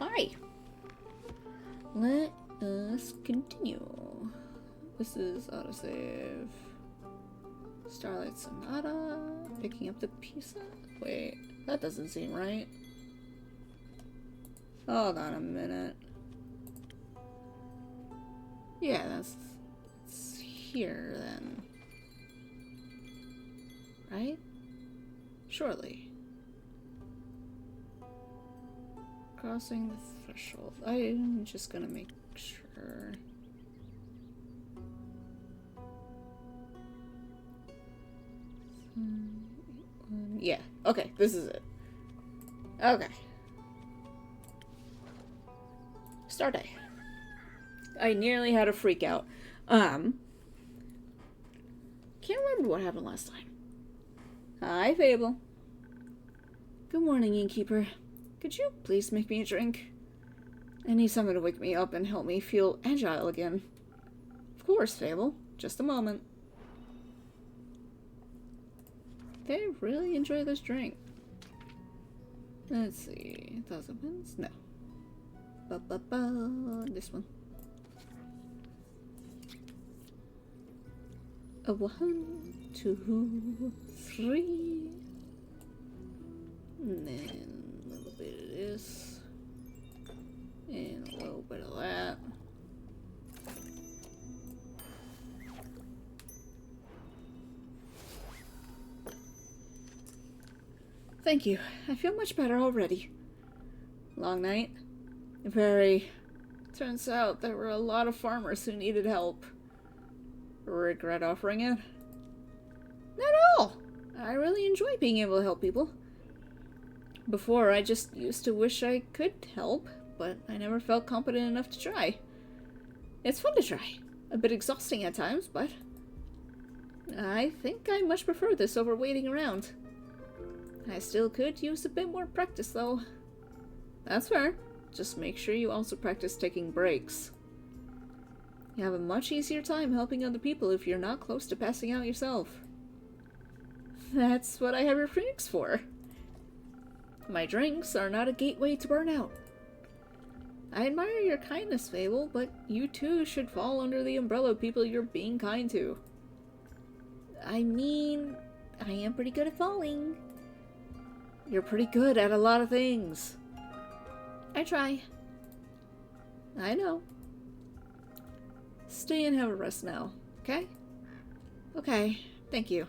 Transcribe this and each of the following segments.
Hi. Let us continue. This is autosave. Starlight Sonata. Picking up the pizza? Wait, that doesn't seem right. Hold on a minute. Yeah, it's here then. Right? Surely. Crossing the threshold. I'm just gonna make sure. Yeah, okay, this is it. Okay. Start day. I nearly had a freak out. Can't remember what happened last time. Hi, Fable. Good morning, innkeeper. Could you please make me a drink? I need something to wake me up and help me feel agile again. Of course, Fable. Just a moment. They really enjoy this drink. Let's see. 1,000 pence? No. This one. A 1, 2, 3. And then a little bit of this. And a little bit of that. Thank you. I feel much better already. Long night? Very. Turns out there were a lot of farmers who needed help. Regret offering it? Not at all! I really enjoy being able to help people. Before, I just used to wish I could help, but I never felt competent enough to try. It's fun to try. A bit exhausting at times, but I think I much prefer this over waiting around. I still could use a bit more practice, though. That's fair. Just make sure you also practice taking breaks. You have a much easier time helping other people if you're not close to passing out yourself. That's what I have your drinks for. My drinks are not a gateway to burnout. I admire your kindness, Fable, but you too should fall under the umbrella of people you're being kind to. I mean, I am pretty good at falling. You're pretty good at a lot of things. I try. I know. Stay and have a rest now, okay? Okay, thank you.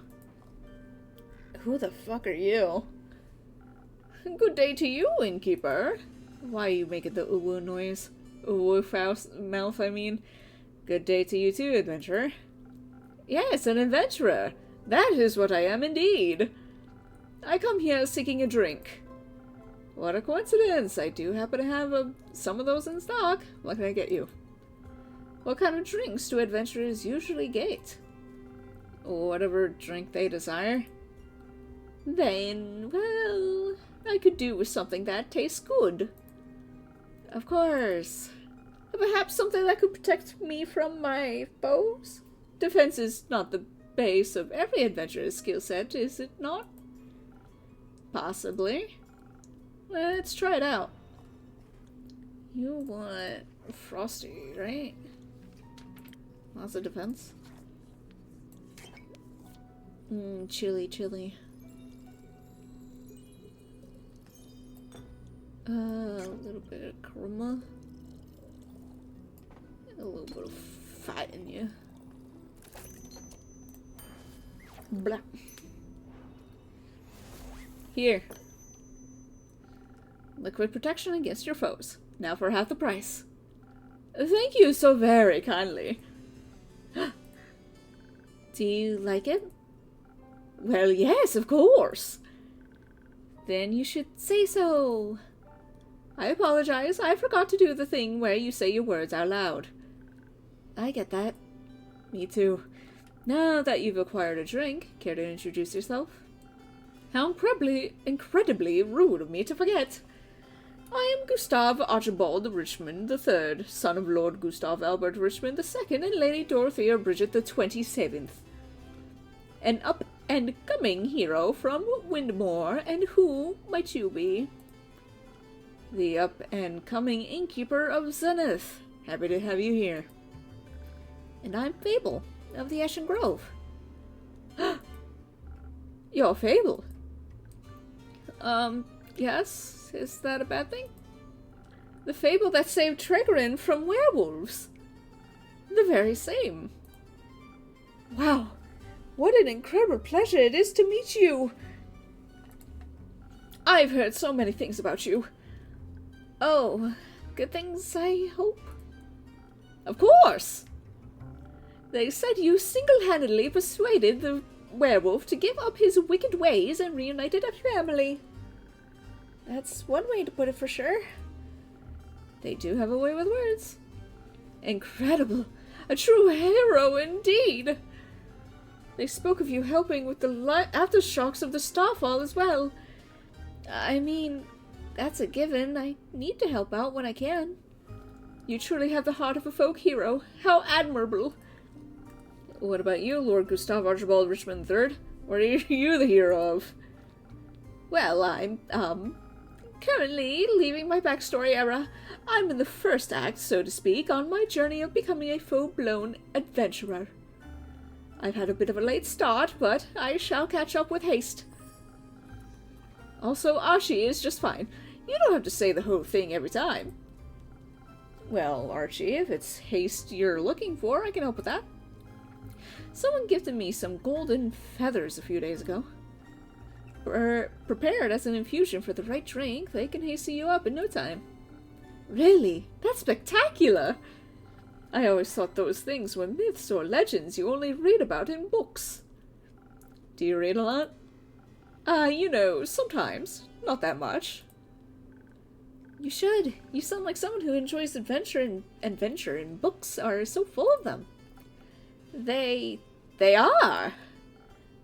Who the fuck are you? Good day to you, innkeeper. Why are you making the uwu noise? Uwu mouth, I mean. Good day to you too, adventurer. Yes, an adventurer. That is what I am indeed. I come here seeking a drink. What a coincidence. I do happen to have some of those in stock. What can I get you? What kind of drinks do adventurers usually get? Whatever drink they desire. Then, well, I could do with something that tastes good. Of course. Perhaps something that could protect me from my foes? Defense is not the base of every adventurer's skill set, is it not? Possibly. Let's try it out. You want frosty, right? Lots of defense. Chili. A little bit of chroma. A little bit of fat in you. Blah. Here. Liquid protection against your foes. Now for half the price. Thank you so very kindly. Do you like it? Well, yes, of course. Then you should say so. I apologize. I forgot to do the thing where you say your words out loud. I get that. Me too. Now that you've acquired a drink, care to introduce yourself? How incredibly rude of me to forget. I am Gustav Archibald Richmond III, son of Lord Gustav Albert Richmond II and Lady Dorothea Bridget the 27th. An up-and-coming hero from Windmore, and who might you be? the up-and-coming innkeeper of Zenith. Happy to have you here. And I'm Fable, of the Ashen Grove. You're Fable? Yes? Is that a bad thing? The Fable that saved Tregorin from werewolves. The very same. Wow, what an incredible pleasure it is to meet you. I've heard so many things about you. Oh, good things, I hope? Of course! They said you single-handedly persuaded the werewolf to give up his wicked ways and reunited a family. That's one way to put it for sure. They do have a way with words. Incredible! A true hero indeed! They spoke of you helping with the aftershocks of the Starfall as well. I mean, that's a given. I need to help out when I can. You truly have the heart of a folk hero. How admirable! What about you, Lord Gustav Archibald Richmond III? What are you the hero of? Well, I'm, currently leaving my backstory era. I'm in the first act, so to speak, on my journey of becoming a full-blown adventurer. I've had a bit of a late start, but I shall catch up with haste. Also, Archie is just fine. You don't have to say the whole thing every time. Well, Archie, if it's haste you're looking for, I can help with that. Someone gifted me some golden feathers a few days ago. Prepared as an infusion for the right drink, they can hasten you up in no time. Really? That's spectacular! I always thought those things were myths or legends you only read about in books. Do you read a lot? You know, sometimes. Not that much. You should. You sound like someone who enjoys adventure, and books are so full of them. They are!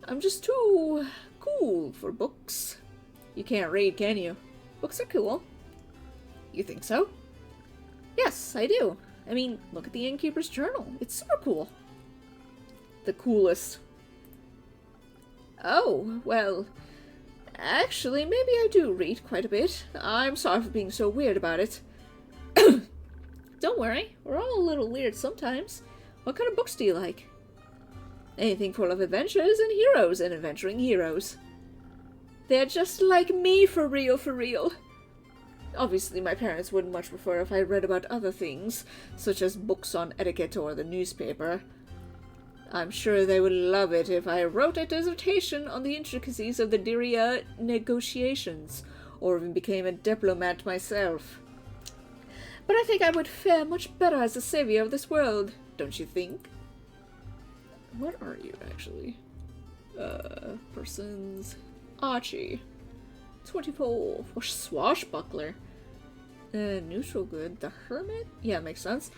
I'm just too cool for books. You can't read, can you? Books are cool. You think so? Yes, I do. I mean, look at the Innkeeper's Journal. It's super cool. The coolest. Oh, well, actually, maybe I do read quite a bit. I'm sorry for being so weird about it. Don't worry, we're all a little weird sometimes. What kind of books do you like? Anything full of adventures and heroes and adventuring heroes. They're just like me, for real, for real. Obviously, my parents wouldn't much prefer if I read about other things, such as books on etiquette or the newspaper. I'm sure they would love it if I wrote a dissertation on the intricacies of the Diria negotiations, or even became a diplomat myself. But I think I would fare much better as a savior of this world, don't you think? What are you, actually? Persons... Archie. 24 for swashbuckler. Neutral good. The hermit? Yeah, makes sense.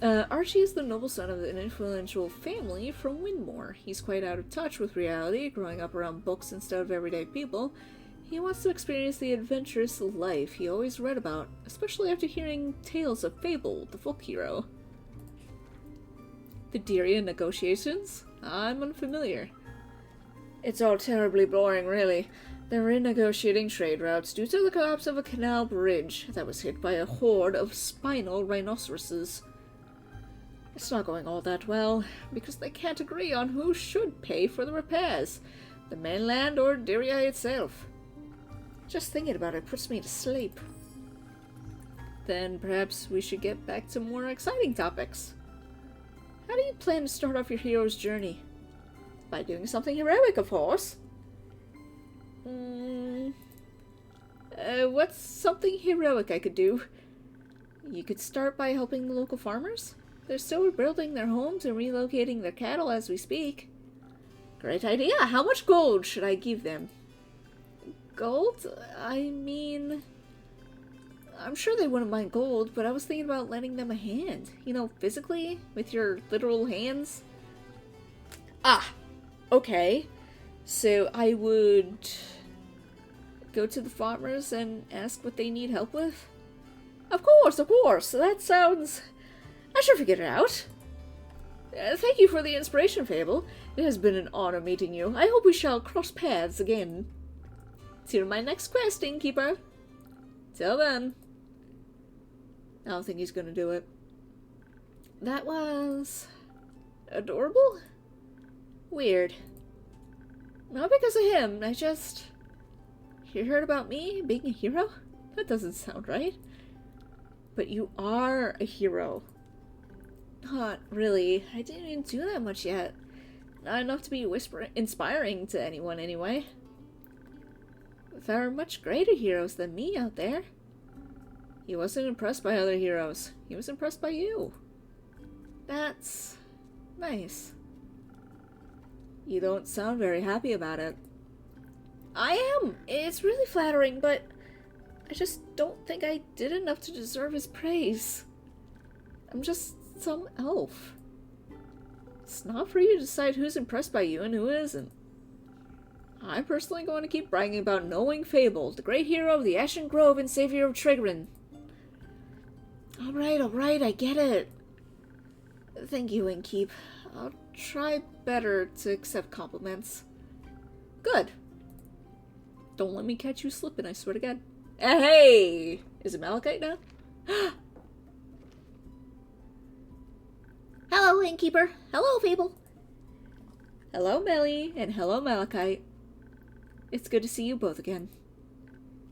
Archie is the noble son of an influential family from Windmore. He's quite out of touch with reality, growing up around books instead of everyday people. He wants to experience the adventurous life he always read about, especially after hearing tales of Fable, the folk hero. The Diria negotiations? I'm unfamiliar. It's all terribly boring, really. They're renegotiating trade routes due to the collapse of a canal bridge that was hit by a horde of spinal rhinoceroses. It's not going all that well, because they can't agree on who should pay for the repairs, the mainland or Diria itself. Just thinking about it puts me to sleep. Then perhaps we should get back to more exciting topics. How do you plan to start off your hero's journey? By doing something heroic, of course. What's something heroic I could do? You could start by helping the local farmers. They're still rebuilding their homes and relocating their cattle as we speak. Great idea. How much gold should I give them? Gold? I mean... I'm sure they wouldn't mind gold, but I was thinking about lending them a hand. You know, physically? With your literal hands? Ah! Okay. So I would go to the farmers and ask what they need help with? Of course, of course. That sounds... I should figure it out. Thank you for the inspiration, Fable. It has been an honor meeting you. I hope we shall cross paths again. Till my next quest, Innkeeper. Till then. I don't think he's gonna do it. That was... adorable? Weird. Not because of him, I just... You heard about me being a hero? That doesn't sound right. But you are a hero. Not really. I didn't even do that much yet. Not enough to be inspiring to anyone, anyway. There are much greater heroes than me out there. He wasn't impressed by other heroes. He was impressed by you. That's... nice. You don't sound very happy about it. I am! It's really flattering, but... I just don't think I did enough to deserve his praise. I'm just some elf. It's not for you to decide who's impressed by you and who isn't. I'm personally going to keep bragging about knowing Fable, the great hero of the Ashen Grove and savior of Trigorin. Alright, I get it. Thank you, Innkeep. I'll try better to accept compliments. Good. Don't let me catch you slipping, I swear to God. Hey! Is it Malachite now? Hello, Innkeeper. Hello, Fable. Hello, Melly, and hello, Malachite. It's good to see you both again.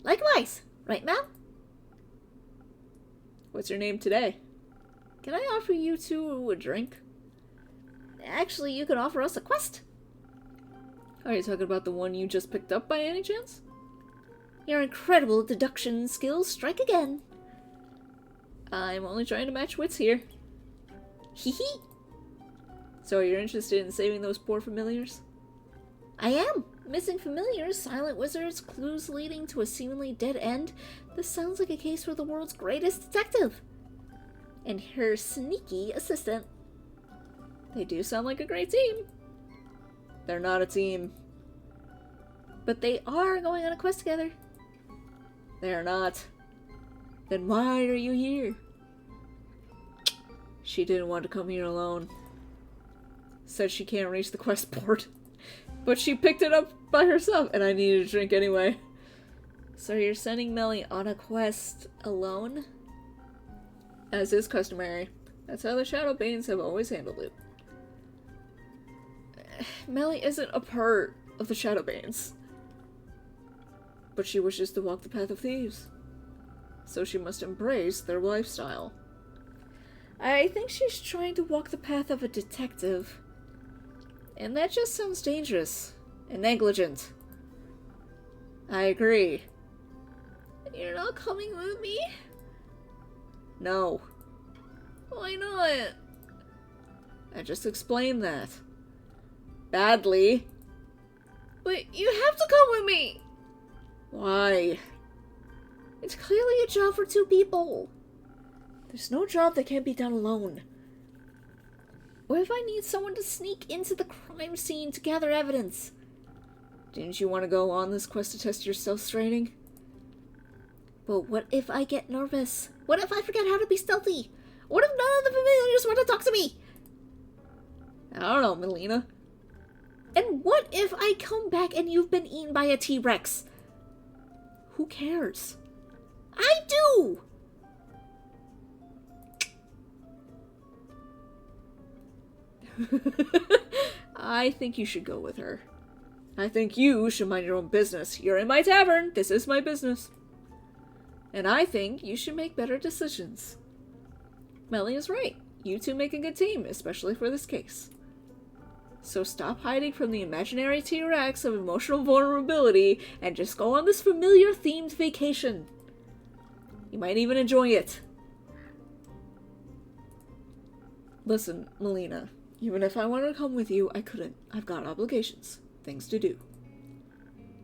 Likewise. Right, Mal? What's your name today? Can I offer you two a drink? Actually, you can offer us a quest. Are you talking about the one you just picked up by any chance? Your incredible deduction skills strike again. I'm only trying to match wits here. Hee hee. So you're interested in saving those poor familiars? I am. Missing familiars, silent wizards, clues leading to a seemingly dead end. This sounds like a case for the world's greatest detective. And her sneaky assistant. They do sound like a great team. They're not a team. But they are going on a quest together. They're not. Then why are you here? She didn't want to come here alone. Said she can't reach the quest board. But she picked it up by herself, and I needed a drink anyway. So you're sending Melly on a quest alone? As is customary. That's how the Shadowbanes have always handled it. Melly isn't a part of the Shadowbanes. But she wishes to walk the path of thieves. So she must embrace their lifestyle. I think she's trying to walk the path of a detective. And that just sounds dangerous and negligent. I agree. You're not coming with me? No. Why not? I just explained that. Badly. But you have to come with me! Why? It's clearly a job for two people. There's no job that can't be done alone. What if I need someone to sneak into the crime scene to gather evidence? Didn't you want to go on this quest to test your self-straining? But what if I get nervous? What if I forget how to be stealthy? What if none of the familiars want to talk to me? I don't know, Melina. And what if I come back and you've been eaten by a T-Rex? Who cares? I do! I think you should go with her. I think you should mind your own business. You're in my tavern. This is my business. And I think you should make better decisions. Melly is right. You two make a good team, especially for this case. So stop hiding from the imaginary T-Rex of emotional vulnerability and just go on this familiar-themed vacation. You might even enjoy it. Listen, Melina. Even if I wanted to come with you, I couldn't. I've got obligations. Things to do.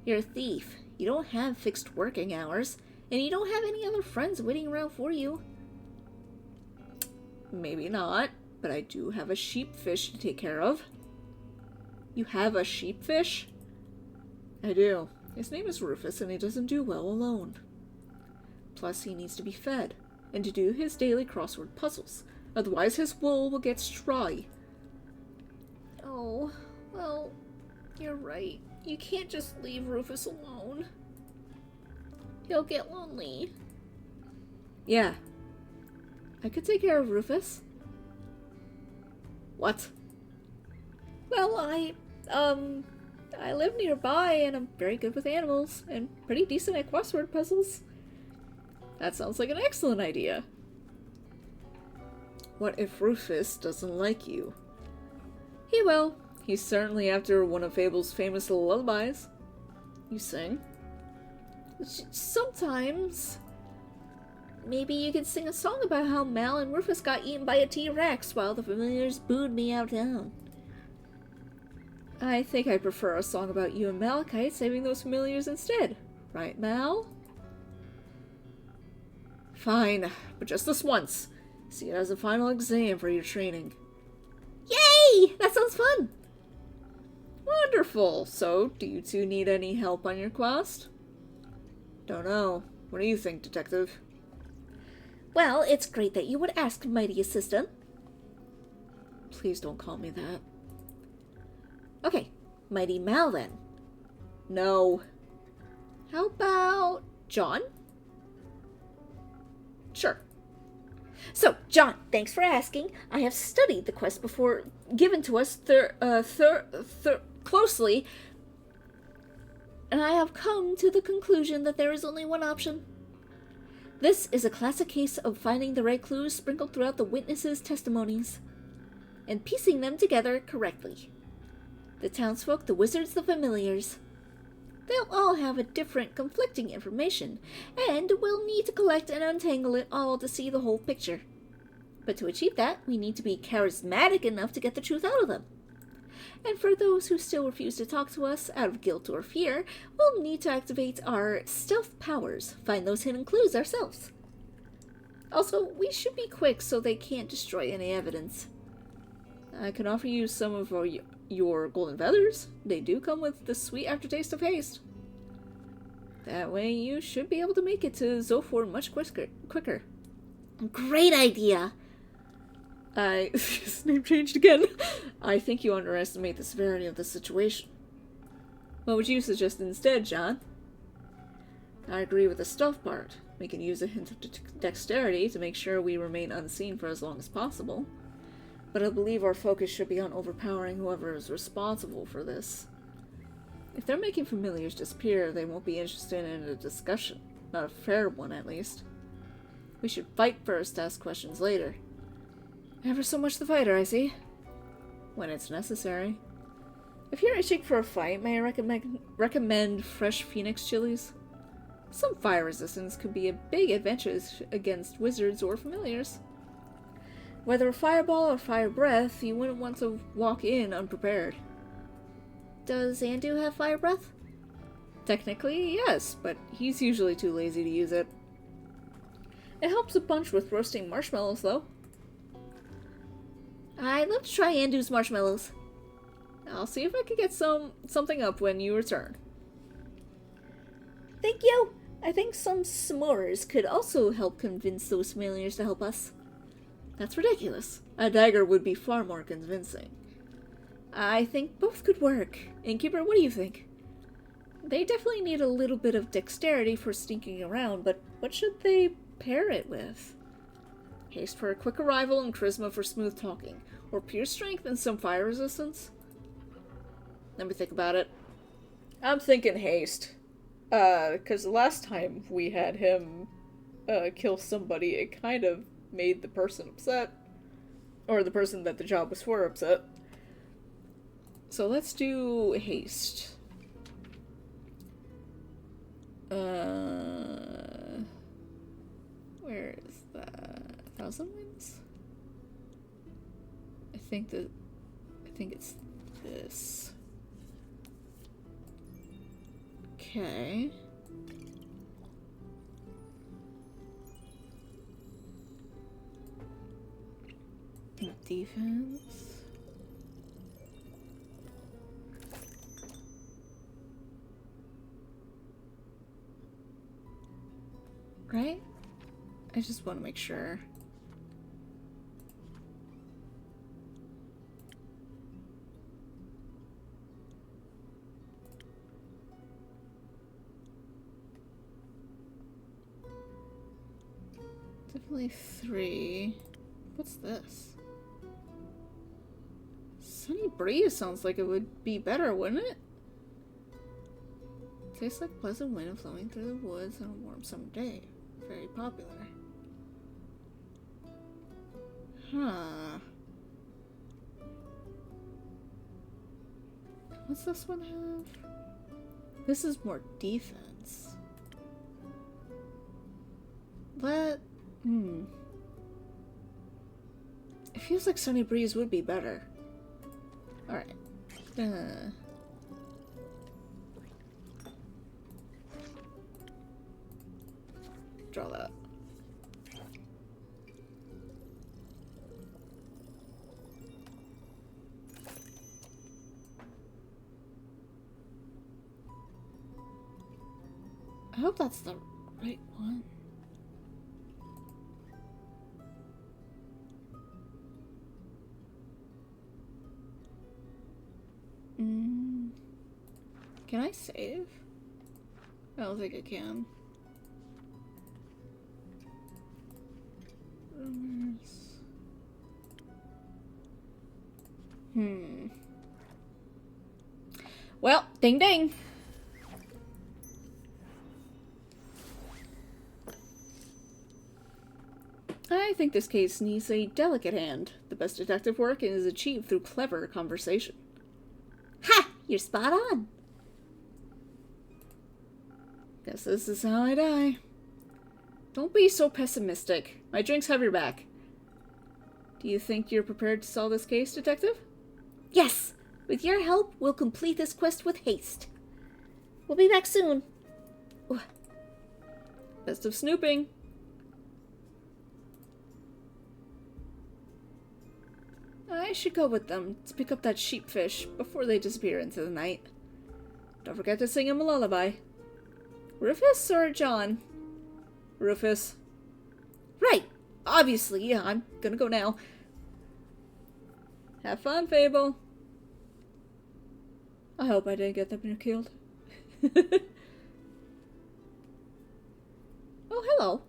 You're a thief. You don't have fixed working hours. And you don't have any other friends waiting around for you. Maybe not. But I do have a sheepfish to take care of. You have a sheepfish? I do. His name is Rufus and he doesn't do well alone. Plus he needs to be fed. And to do his daily crossword puzzles. Otherwise his wool will get strawy. Oh, well, you're right. You can't just leave Rufus alone. He'll get lonely. Yeah. I could take care of Rufus. What? Well, I live nearby and I'm very good with animals and pretty decent at crossword puzzles. That sounds like an excellent idea. What if Rufus doesn't like you? He will. He's certainly after one of Fable's famous lullabies. You sing? Sometimes. Maybe you could sing a song about how Mal and Rufus got eaten by a T-Rex while the familiars booed me out of town. I think I prefer a song about you and Malachite saving those familiars instead. Right, Mal? Fine, but just this once. See it as a final exam for your training. Yay! That sounds fun! Wonderful! So, do you two need any help on your quest? Don't know. What do you think, Detective? Well, it's great that you would ask, mighty assistant. Please don't call me that. Okay, Mighty Mal then. No. How about John? Sure. So, John, thanks for asking. I have studied the quest before given to us closely, and I have come to the conclusion that there is only one option. This is a classic case of finding the right clues sprinkled throughout the witnesses' testimonies, and piecing them together correctly. The townsfolk, the wizards, the familiars. They'll all have a different, conflicting information, and we'll need to collect and untangle it all to see the whole picture. But to achieve that, we need to be charismatic enough to get the truth out of them. And for those who still refuse to talk to us out of guilt or fear, we'll need to activate our stealth powers, find those hidden clues ourselves. Also, we should be quick so they can't destroy any evidence. I can offer you some of your golden feathers. They do come with the sweet aftertaste of haste. That way you should be able to make it to Zophor much quicker. Great idea! His name changed again. I think you underestimate the severity of the situation. What would you suggest instead, John? I agree with the stealth part. We can use a hint of dexterity to make sure we remain unseen for as long as possible. But I believe our focus should be on overpowering whoever is responsible for this. If they're making familiars disappear, they won't be interested in a discussion. Not a fair one, at least. We should fight first, ask questions later. Ever so much the fighter, I see. When it's necessary. If you're itching for a fight, may I recommend fresh phoenix chilies? Some fire resistance could be a big advantage against wizards or familiars. Whether a fireball or fire breath, you wouldn't want to walk in unprepared. Does Andu have fire breath? Technically, yes, but he's usually too lazy to use it. It helps a bunch with roasting marshmallows, though. I'd love to try Andu's marshmallows. I'll see if I can get something up when you return. Thank you! I think some s'mores could also help convince those familiars to help us. That's ridiculous. A dagger would be far more convincing. I think both could work. Innkeeper, what do you think? They definitely need a little bit of dexterity for sneaking around, but what should they pair it with? Haste for a quick arrival and charisma for smooth talking. Or pure strength and some fire resistance? Let me think about it. I'm thinking haste. Because the last time we had him kill somebody, it kind of made the person upset. Or the person that the job was for upset. So let's do haste. Where is that? 1,000 wins? I think it's this. Okay. Defense. Right? I just want to make sure. Definitely 3. What's this? Sunny breeze sounds like it would be better, wouldn't it? Tastes like pleasant wind flowing through the woods on a warm summer day. Very popular. Huh. What's this one have? This is more defense. It feels like Sunny Breeze would be better. Alright. Draw that. I hope that's the right one. Can I save? I don't think I can. Well, ding ding. I think this case needs a delicate hand. The best detective work is achieved through clever conversation. Ha! You're spot on. Guess this is how I die. Don't be so pessimistic. My drinks have your back. Do you think you're prepared to solve this case, detective? Yes! With your help, we'll complete this quest with haste. We'll be back soon. Ooh. Best of snooping. I should go with them to pick up that sheepfish before they disappear into the night. Don't forget to sing him a lullaby. Rufus or John? Rufus. Right. Obviously, yeah, I'm gonna go now. Have fun, Fable. I hope I didn't get them killed. Oh, hello.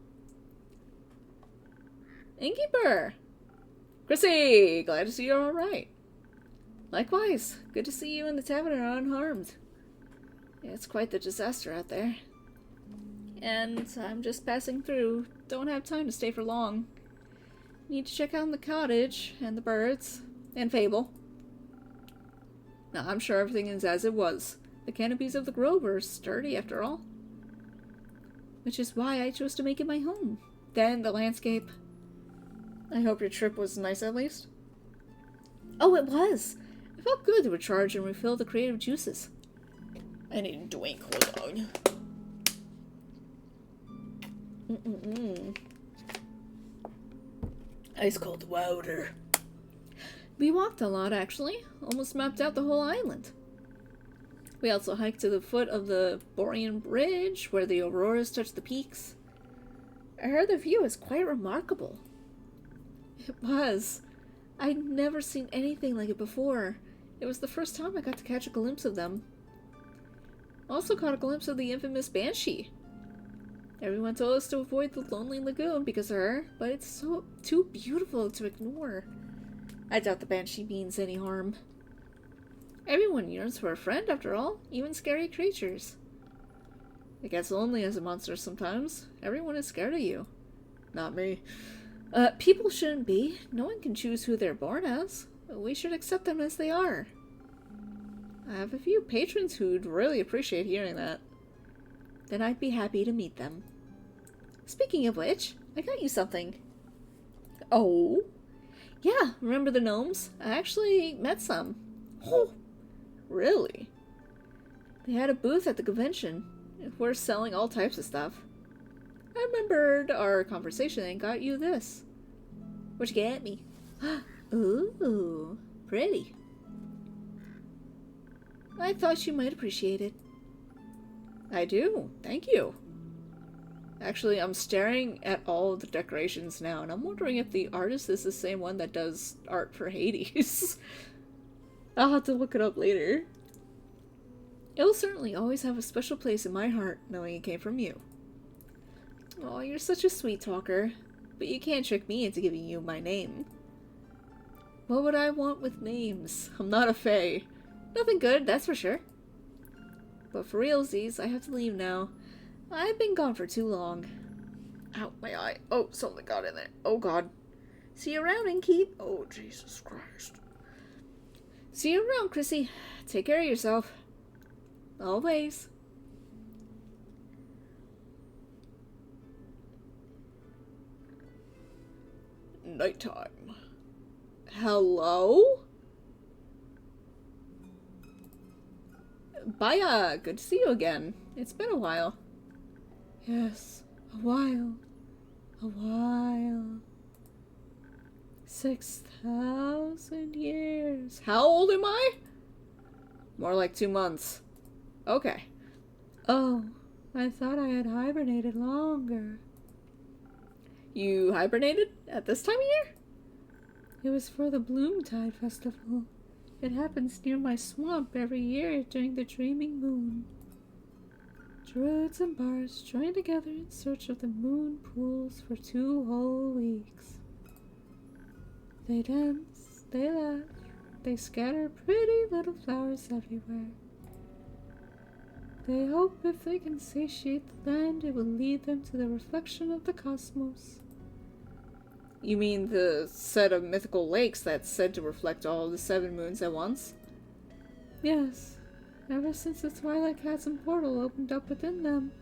Innkeeper. Chrissy! Glad to see you're alright. Likewise. Good to see you and the Tavern are unharmed. Yeah, it's quite the disaster out there. And I'm just passing through. Don't have time to stay for long. Need to check out the cottage and the birds and Fable. Now, I'm sure everything is as it was. The canopies of the grove are sturdy after all. Which is why I chose to make it my home. Then the landscape. I hope your trip was nice at least. Oh, it was. It felt good to recharge and refill the creative juices. I need a drink. Hold on. Ice cold water. We walked a lot, actually. Almost mapped out the whole island. We also hiked to the foot of the Borean Bridge, where the auroras touch the peaks. I heard the view is quite remarkable. It was. I'd never seen anything like it before. It was the first time I got to catch a glimpse of them. Also caught a glimpse of the infamous Banshee. Everyone told us to avoid the lonely lagoon because of her, but it's so too beautiful to ignore. I doubt the Banshee means any harm. Everyone yearns for a friend, after all, even scary creatures. It gets lonely as a monster sometimes. Everyone is scared of you. Not me. People shouldn't be. No one can choose who they're born as. We should accept them as they are. I have a few patrons who'd really appreciate hearing that. Then I'd be happy to meet them. Speaking of which, I got you something. Oh? Yeah, remember the gnomes? I actually met some. Oh, really? They had a booth at the convention. We're selling all types of stuff. I remembered our conversation and got you this. What'd you get me? Ooh, pretty. I thought you might appreciate it. I do, thank you. Actually, I'm staring at all of the decorations now, and I'm wondering if the artist is the same one that does art for Hades. I'll have to look it up later. It'll certainly always have a special place in my heart, knowing it came from you. Oh, you're such a sweet talker. but you can't trick me into giving you my name. What would I want with names? I'm not a fae. Nothing good, that's for sure. But for realsies, I have to leave now. I've been gone for too long. Ow, my eye. Oh, something got in there. Oh, God. See you around, Innkeep. Oh, Jesus Christ. See you around, Chrissy. Take care of yourself. Always. Nighttime. Hello? Baya, good to see you again. It's been a while. Yes, a while. A while. 6,000 years. How old am I? More like 2 months. Okay. Oh, I thought I had hibernated longer. You hibernated at this time of year? It was for the Bloomtide Festival. It happens near my swamp every year during the dreaming moon. Druids and bards join together in search of the moon pools for 2 whole weeks. They dance, they laugh, they scatter pretty little flowers everywhere. They hope if they can satiate the land, it will lead them to the reflection of the cosmos. You mean the set of mythical lakes that's said to reflect all the 7 moons at once? Yes. Ever since the Twilight Chasm portal opened up within them,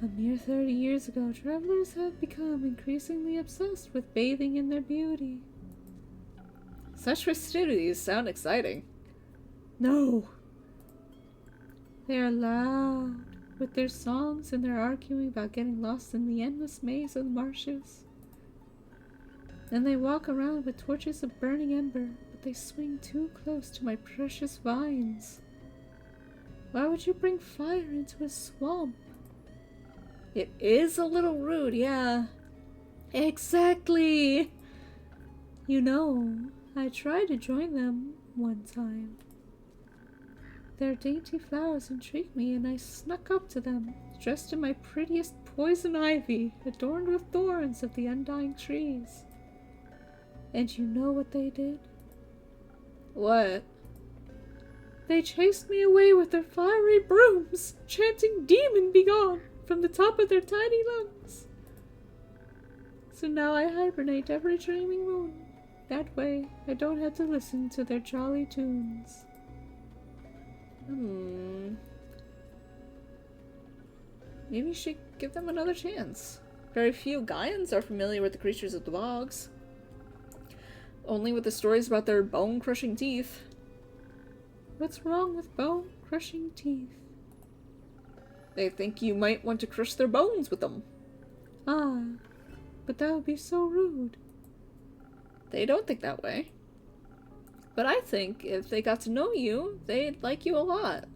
a mere 30 years ago, travelers have become increasingly obsessed with bathing in their beauty. Such festivities sound exciting. No. They are loud, with their songs and their arguing about getting lost in the endless maze of the marshes. Then they walk around with torches of burning ember, but they swing too close to my precious vines. Why would you bring fire into a swamp? It is a little rude, yeah. Exactly! You know, I tried to join them one time. Their dainty flowers intrigued me, and I snuck up to them, dressed in my prettiest poison ivy, adorned with thorns of the undying trees. And you know what they did? What? They chased me away with their fiery brooms, chanting "Demon be gone" from the top of their tiny lungs. So now I hibernate every dreaming moon. That way, I don't have to listen to their jolly tunes. Maybe you should give them another chance. Very few Gaians are familiar with the creatures of the bogs. Only with the stories about their bone-crushing teeth. What's wrong with bone-crushing teeth? They think you might want to crush their bones with them. Ah, but that would be so rude. They don't think that way. But I think if they got to know you, they'd like you a lot.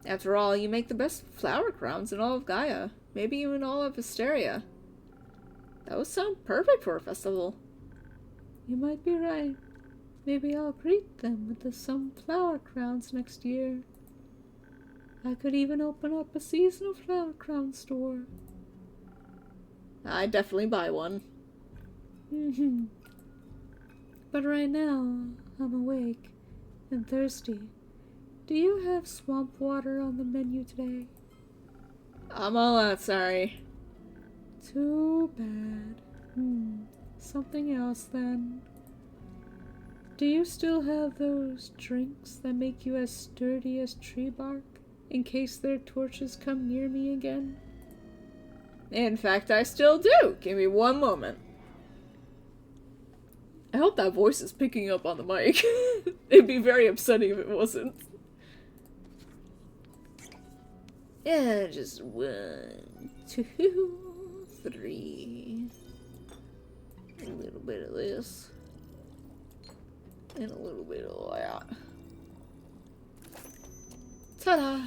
After all, you make the best flower crowns in all of Gaia. Maybe even all of Hysteria. That would sound perfect for a festival. You might be right. Maybe I'll greet them with some flower crowns next year. I could even open up a seasonal flower crown store. I'd definitely buy one. But right now, I'm awake and thirsty. Do you have swamp water on the menu today? I'm all out, sorry. Too bad. Something else then. Do you still have those drinks that make you as sturdy as tree bark, in case their torches come near me again? In fact, I still do. Give me one moment. I hope that voice is picking up on the mic. It'd be very upsetting if it wasn't. Yeah, just 1, 2, 3. A little bit of this. And a little bit of that. Ta-da!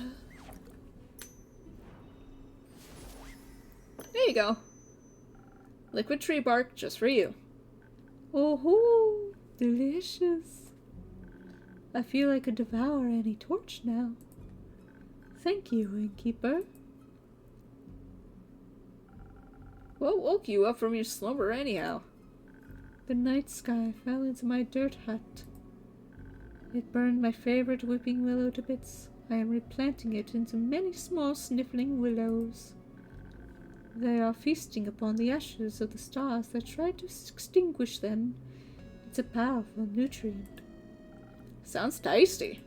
There you go. Liquid tree bark just for you. Oh, delicious. I feel I could devour any torch now. Thank you, Innkeeper. What woke you up from your slumber anyhow? The night sky fell into my dirt hut. It burned my favorite weeping willow to bits. I am replanting it into many small sniffling willows. They are feasting upon the ashes of the stars that tried to extinguish them. It's a powerful nutrient. Sounds tasty.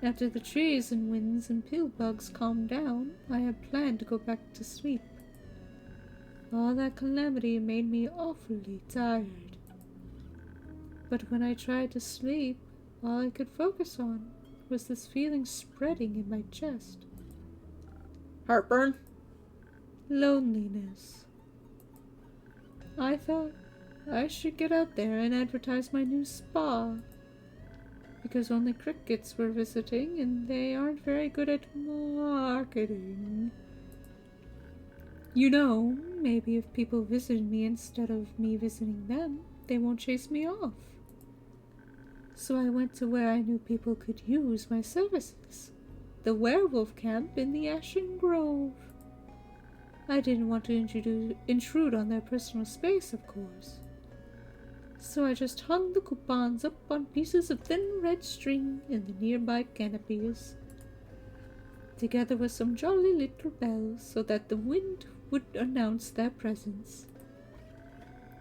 After the trees and winds and pill bugs calm down, I have planned to go back to sleep. All that calamity made me awfully tired. But when I tried to sleep, all I could focus on was this feeling spreading in my chest. Heartburn? Loneliness. I thought I should get out there and advertise my new spa. Because only crickets were visiting and they aren't very good at marketing. You know, maybe if people visited me instead of me visiting them, they won't chase me off. So I went to where I knew people could use my services. The werewolf camp in the Ashen Grove. I didn't want to intrude on their personal space, of course. So I just hung the coupons up on pieces of thin red string in the nearby canopies, together with some jolly little bells so that the wind would announce their presence.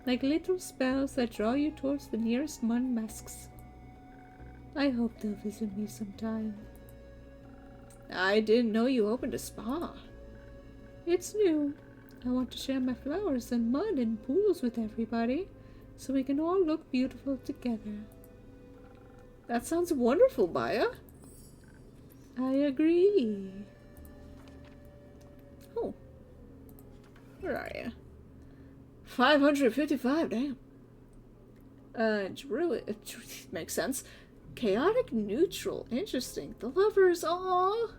Like little spells that draw you towards the nearest mud masks. I hope they'll visit me sometime. I didn't know you opened a spa. It's new. I want to share my flowers and mud and pools with everybody, so we can all look beautiful together. That sounds wonderful, Baya. I agree. Oh. Where are you? 555, damn. Druid, makes sense. Chaotic neutral, interesting. The lovers, aww.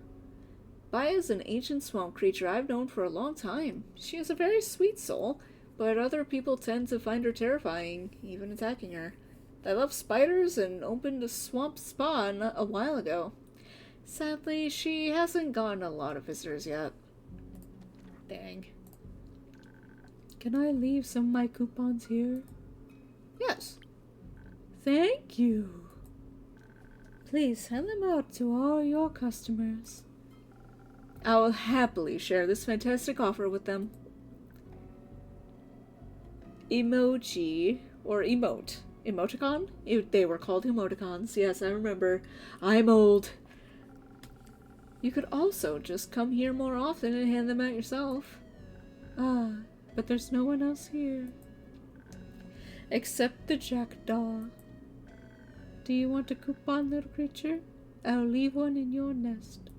Baya's an ancient swamp creature I've known for a long time. She is a very sweet soul, but other people tend to find her terrifying, even attacking her. I love spiders and opened a swamp spa a while ago. Sadly, she hasn't gotten a lot of visitors yet. Dang. Can I leave some of my coupons here? Yes. Thank you. Please hand them out to all your customers. I will happily share this fantastic offer with them. Emoji, or emote. Emoticon? They were called emoticons. Yes, I remember. I'm old. You could also just come here more often and hand them out yourself. Ah, but there's no one else here. Except the jackdaw. Do you want a coupon, little creature? I'll leave one in your nest.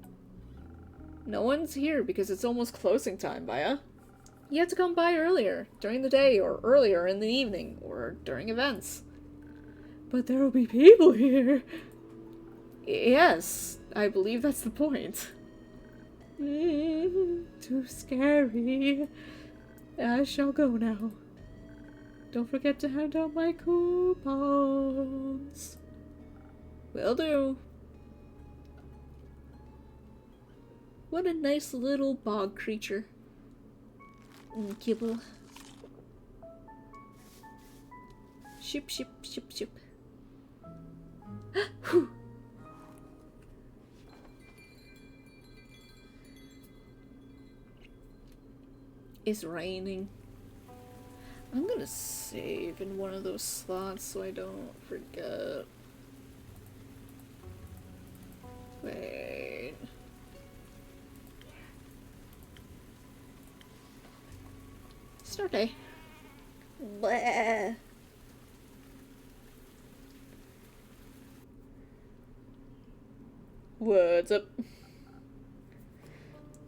No one's here because it's almost closing time, Baya. You have to come by earlier, during the day, or earlier in the evening, or during events. But there will be people here. Yes, I believe that's the point. Too scary. I shall go now. Don't forget to hand out my coupons. Will do. What a nice little bog creature. Kibble. Ship, ship, ship, ship. Whew. It's raining. I'm gonna save in one of those slots so I don't forget. Wait. Start day. Bleh. What's up?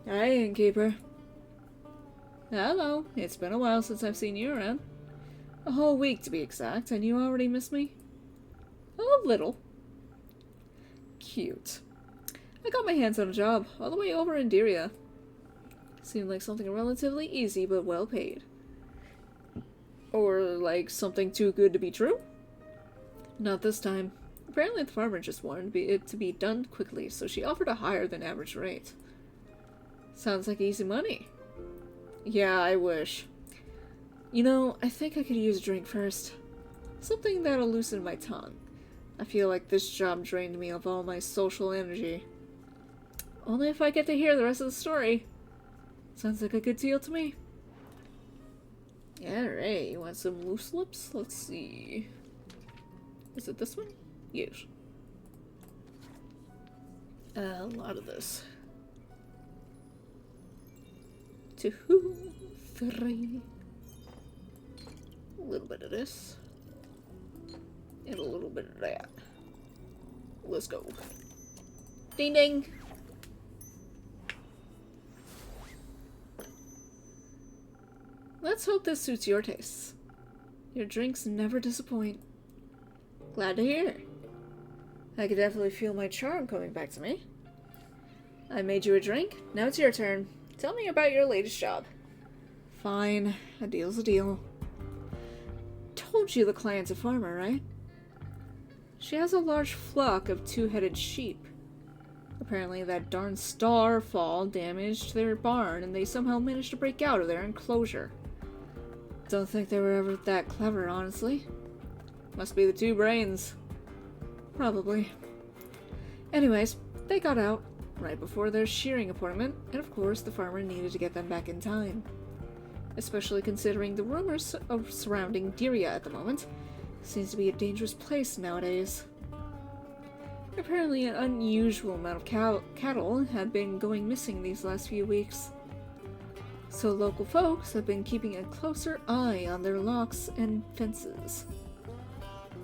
Hi, innkeeper. Hello. It's been a while since I've seen you around. A whole week to be exact, and you already miss me? A little. Cute. I got my hands on a job, all the way over in Diria. Seemed like something relatively easy, but well paid. Or like something too good to be true? Not this time. Apparently the farmer just wanted it to be done quickly, so she offered a higher than average rate. Sounds like easy money. Yeah, I wish. You know, I think I could use a drink first. Something that'll loosen my tongue. I feel like this job drained me of all my social energy. Only if I get to hear the rest of the story. Sounds like a good deal to me. Alright, you want some loose lips? Let's see. Is it this one? Yes. A lot of this. 2, 3. A little bit of this. And a little bit of that. Let's go. Ding ding! Let's hope this suits your tastes. Your drinks never disappoint. Glad to hear. I could definitely feel my charm coming back to me. I made you a drink. Now it's your turn. Tell me about your latest job. Fine. A deal's a deal. Told you the client's a farmer, right? She has a large flock of two-headed sheep. Apparently that darn starfall damaged their barn and they somehow managed to break out of their enclosure. Don't think they were ever that clever, honestly. Must be the two brains. Probably. Anyways, they got out right before their shearing appointment, and of course the farmer needed to get them back in time. Especially considering the rumors of surrounding Diria at the moment. Seems to be a dangerous place nowadays. Apparently an unusual amount of cattle had been going missing these last few weeks. So local folks have been keeping a closer eye on their locks and fences.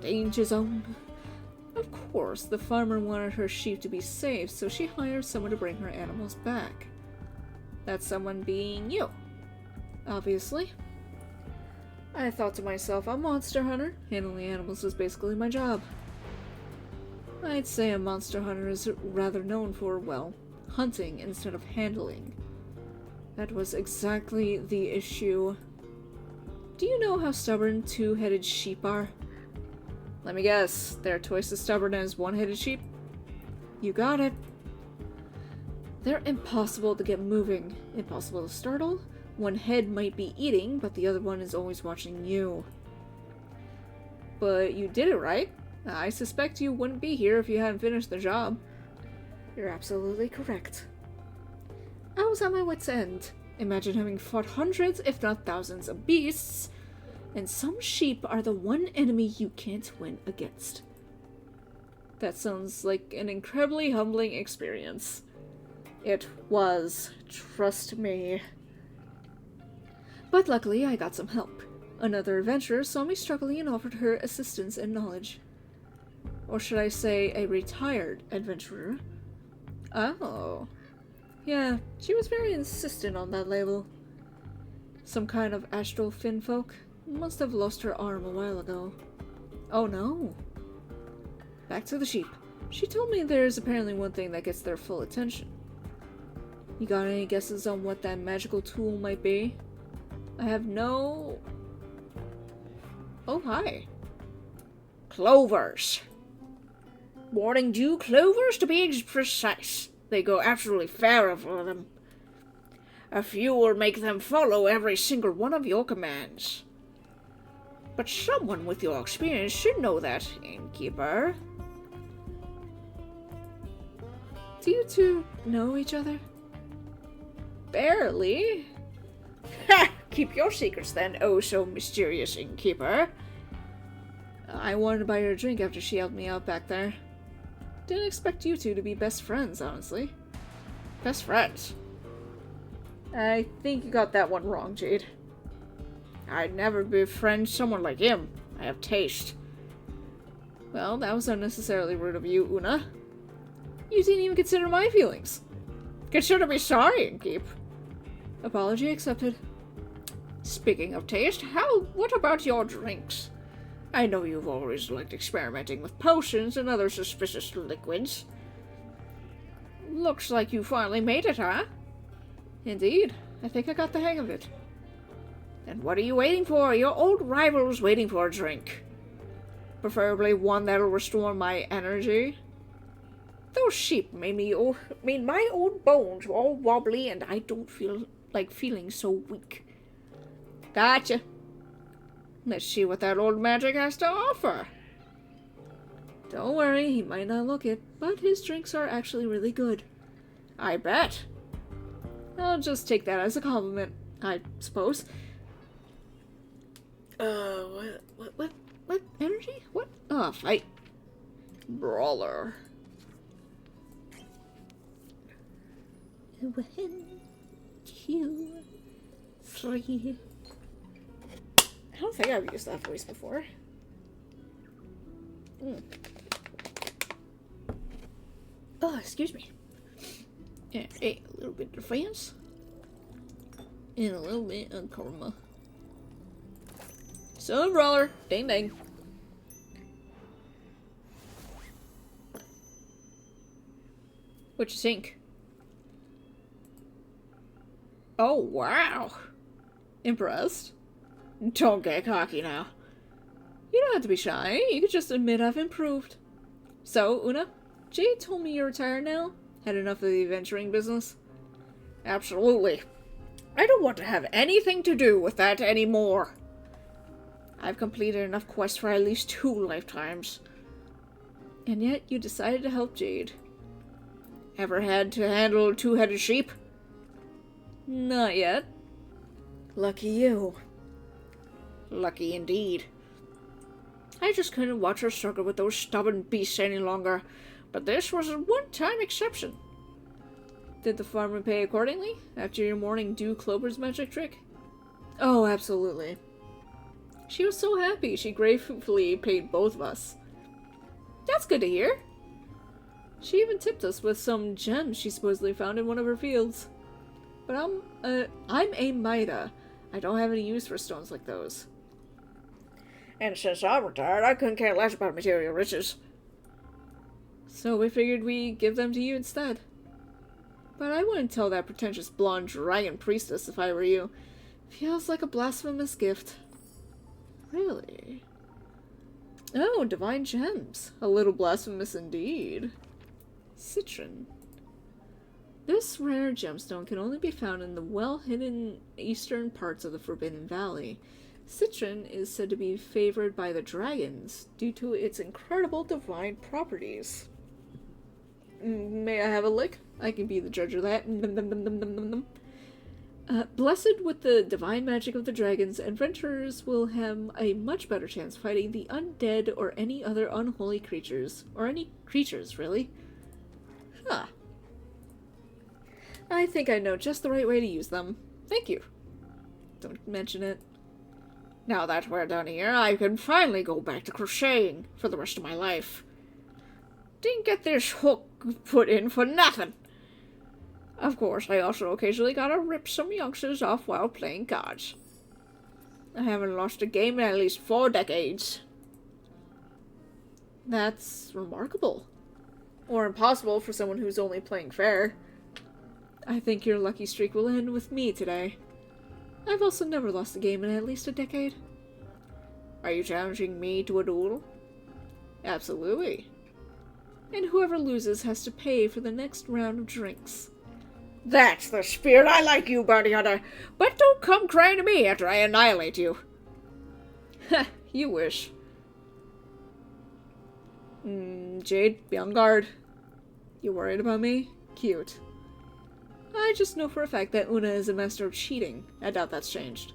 Danger zone. Of course, the farmer wanted her sheep to be safe, so she hired someone to bring her animals back. That someone being you. Obviously. I thought to myself, a monster hunter. Handling animals is basically my job. I'd say a monster hunter is rather known for, well, hunting instead of handling. That was exactly the issue. Do you know how stubborn two-headed sheep are? Let me guess, they're twice as stubborn as one-headed sheep? You got it. They're impossible to get moving, impossible to startle. One head might be eating, but the other one is always watching you. But you did it right. I suspect you wouldn't be here if you hadn't finished the job. You're absolutely correct. I was at my wit's end. Imagine having fought hundreds, if not thousands, of beasts, and some sheep are the one enemy you can't win against. That sounds like an incredibly humbling experience. It was, trust me. But luckily I got some help. Another adventurer saw me struggling and offered her assistance and knowledge. Or should I say a retired adventurer? Oh. Yeah, she was very insistent on that label. Some kind of astral finfolk. Must have lost her arm a while ago. Oh no. Back to the sheep. She told me there's apparently one thing that gets their full attention. You got any guesses on what that magical tool might be? I have no... Oh, hi. Clovers. Morning dew clovers, to be precise. They go absolutely fair for them. A few will make them follow every single one of your commands. But someone with your experience should know that, innkeeper. Do you two know each other? Barely. Ha! Keep your secrets then, oh so mysterious innkeeper. I wanted to buy her a drink after she helped me out back there. Didn't expect you two to be best friends, honestly. Best friends? I think you got that one wrong, Jade. I'd never befriend someone like him. I have taste. Well, that was unnecessarily rude of you, Una. You didn't even consider my feelings. Consider me sorry, Innkeep. Apology accepted. Speaking of taste, what about your drinks? I know you've always liked experimenting with potions and other suspicious liquids. Looks like you finally made it, huh? Indeed. I think I got the hang of it. Then what are you waiting for? Your old rival's waiting for a drink. Preferably one that'll restore my energy. Those sheep made my old bones all wobbly and I don't feel like feeling so weak. Gotcha. Let's see what that old magic has to offer. Don't worry, he might not look it, but his drinks are actually really good. I bet. I'll just take that as a compliment, I suppose. What energy? What? Oh, fight. Brawler. 1, 2, 3. I don't think I've used that voice before. Oh, excuse me. Yeah, a little bit of defense. And a little bit of karma. So, brawler. Ding ding. What you think? Oh, wow. Impressed? Don't get cocky now. You don't have to be shy. You could just admit I've improved. So, Una, Jade told me you're retired now? Had enough of the adventuring business? Absolutely. I don't want to have anything to do with that anymore. I've completed enough quests for at least 2 lifetimes. And yet, you decided to help Jade. Ever had to handle a 2-headed sheep? Not yet. Lucky you. Lucky indeed. I just couldn't watch her struggle with those stubborn beasts any longer, but this was a one-time exception. Did the farmer pay accordingly, after your morning dew clover's magic trick? Oh, absolutely. She was so happy she gratefully paid both of us. That's good to hear. She even tipped us with some gems she supposedly found in one of her fields. But I'm a Mida. I don't have any use for stones like those. And since I'm retired, I couldn't care less about material riches. So we figured we'd give them to you instead. But I wouldn't tell that pretentious blonde dragon priestess if I were you. Feels like a blasphemous gift. Really? Oh, divine gems. A little blasphemous indeed. Citron. This rare gemstone can only be found in the well-hidden eastern parts of the Forbidden Valley. Citron is said to be favored by the dragons due to its incredible divine properties. May I have a lick? I can be the judge of that. Blessed with the divine magic of the dragons, adventurers will have a much better chance fighting the undead or any other unholy creatures. Or any creatures, really. Huh. I think I know just the right way to use them. Thank you. Don't mention it. Now that we're done here, I can finally go back to crocheting for the rest of my life. Didn't get this hook put in for nothing. Of course, I also occasionally gotta rip some youngsters off while playing cards. I haven't lost a game in at least 4 decades. That's remarkable. Or impossible for someone who's only playing fair. I think your lucky streak will end with me today. I've also never lost a game in at least a decade. Are you challenging me to a duel? Absolutely. And whoever loses has to pay for the next round of drinks. That's the spirit. I like you, bounty hunter. But don't come crying to me after I annihilate you. Heh, you wish. Jade, be on guard. You worried about me? Cute. I just know for a fact that Una is a master of cheating. I doubt that's changed.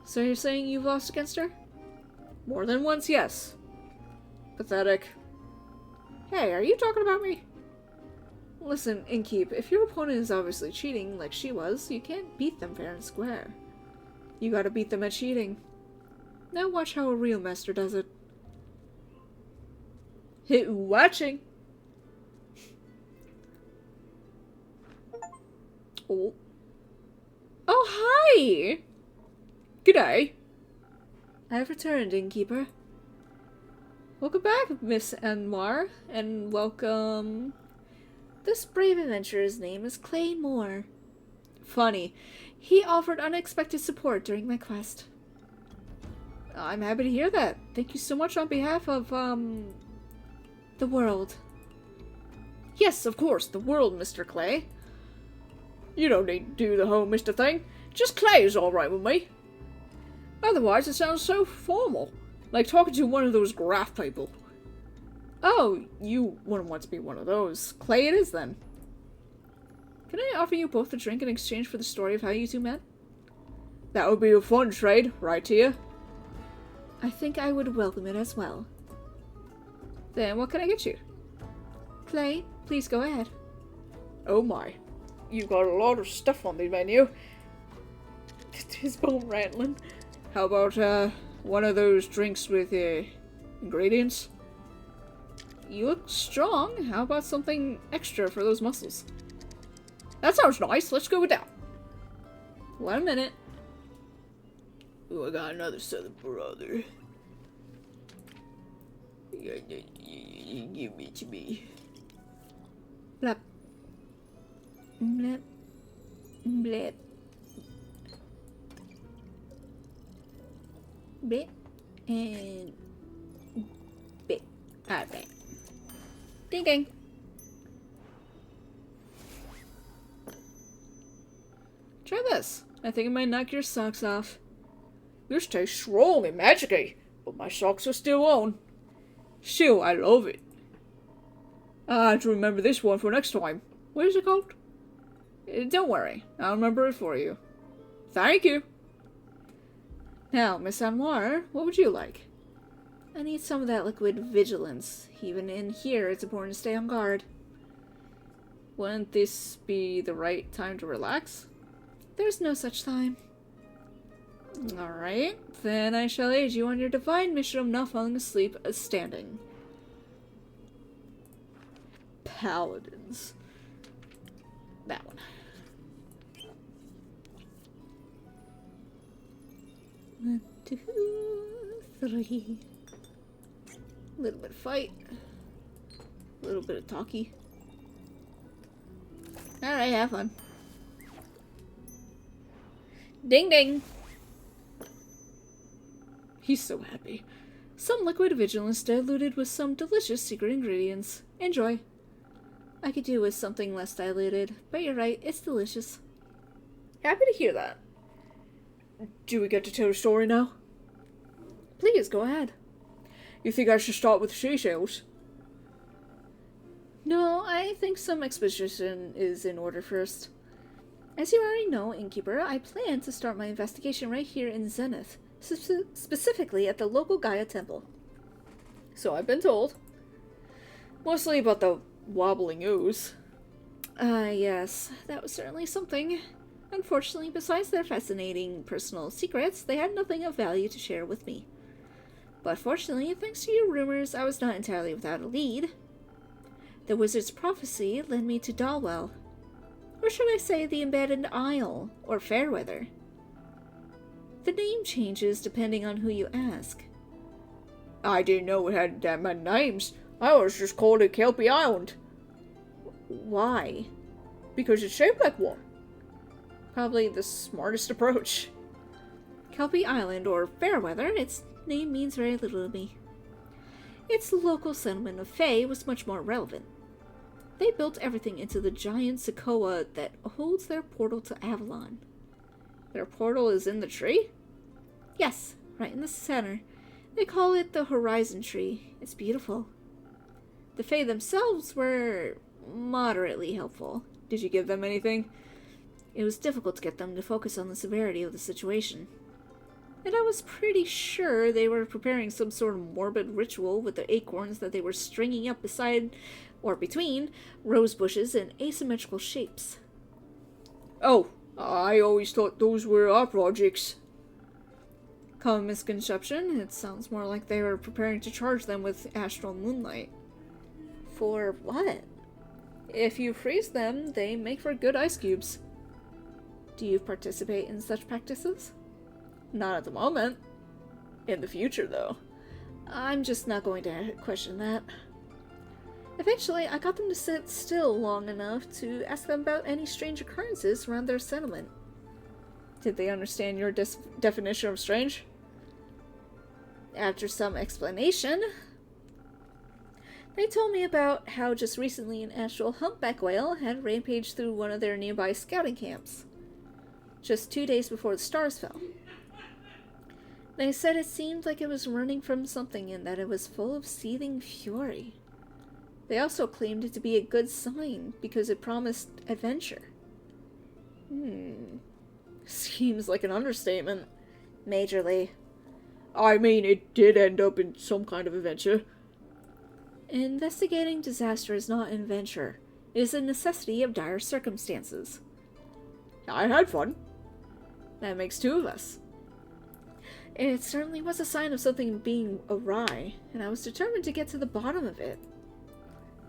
So you're saying you've lost against her? More than once, yes. Pathetic. Hey, are you talking about me? Listen, Innkeep, if your opponent is obviously cheating, like she was, you can't beat them fair and square. You gotta beat them at cheating. Now watch how a real master does it. Watching! Oh. Oh, hi! G'day. I have returned, Innkeeper. Welcome back, Miss Anwar, and welcome... This brave adventurer's name is Clay Moore. Funny. He offered unexpected support during my quest. I'm happy to hear that. Thank you so much on behalf of, the world. Yes, of course, the world, Mr. Clay. You don't need to do the whole Mr. thing. Just Clay is alright with me. Otherwise, it sounds so formal. Like talking to one of those graph people. Oh, you wouldn't want to be one of those. Clay it is, then. Can I offer you both a drink in exchange for the story of how you two met? That would be a fun trade, right, Tia? I think I would welcome it as well. Then what can I get you? Clay, please go ahead. Oh my. You've got a lot of stuff on the menu. His bone rattling. How about, one of those drinks with, ingredients? You look strong. How about something extra for those muscles? That sounds nice. Let's go with that. 1 minute. Oh, I got another southern brother. Give it to me. Blap. Blap. Blap. Blap. And blap. Alright. Ding ding. Try this. I think it might knock your socks off. This tastes strong and magic-y, but my socks are still on. Still, I love it. I have to remember this one for next time. What is it called? Don't worry, I'll remember it for you. Thank you. Now, Miss Anwar, what would you like? I need some of that liquid vigilance. Even in here, it's important to stay on guard. Wouldn't this be the right time to relax? There's no such time. Alright, then I shall aid you on your divine mission of not falling asleep standing. Paladins. That one. 1, 2, 3. A little bit of fight. A little bit of talkie. Alright, have fun. Ding ding! He's so happy. Some liquid vigilance diluted with some delicious secret ingredients. Enjoy. I could do with something less diluted, but you're right, it's delicious. Happy to hear that. Do we get to tell the story now? Please, go ahead. You think I should start with seashells? No, I think some exposition is in order first. As you already know, Innkeeper, I plan to start my investigation right here in Zenith, specifically at the local Gaia temple. So I've been told. Mostly about the wobbling ooze. Yes, that was certainly something. Unfortunately, besides their fascinating personal secrets, they had nothing of value to share with me. But fortunately, thanks to your rumors, I was not entirely without a lead. The wizard's prophecy led me to Dalwell. Or should I say the Embedded Isle, or Fairweather. The name changes depending on who you ask. I didn't know it had that many names. I always just called it Kelpie Island. Why? Because it's shaped like one. Probably the smartest approach. Kelpie Island, or Fairweather, its name means very little to me. Its local settlement of Fae was much more relevant. They built everything into the giant sequoia that holds their portal to Avalon. Their portal is in the tree? Yes, right in the center. They call it the Horizon Tree. It's beautiful. The Fae themselves were moderately helpful. Did you give them anything? It was difficult to get them to focus on the severity of the situation. And I was pretty sure they were preparing some sort of morbid ritual with the acorns that they were stringing up beside, or between, rose bushes in asymmetrical shapes. Oh, I always thought those were our projects. Common misconception. It sounds more like they were preparing to charge them with astral moonlight. For what? If you freeze them, they make for good ice cubes. Do you participate in such practices? Not at the moment. In the future, though. I'm just not going to question that. Eventually, I got them to sit still long enough to ask them about any strange occurrences around their settlement. Did they understand your definition of strange? After some explanation, They told me about how just recently an astral humpback whale had rampaged through one of their nearby scouting camps, just 2 days before the stars fell. They said it seemed like it was running from something and that it was full of seething fury. They also claimed it to be a good sign because it promised adventure. Seems like an understatement. Majorly. I mean, it did end up in some kind of adventure. Investigating disaster is not an adventure. It is a necessity of dire circumstances. I had fun. That makes 2 of us. It certainly was a sign of something being awry, and I was determined to get to the bottom of it.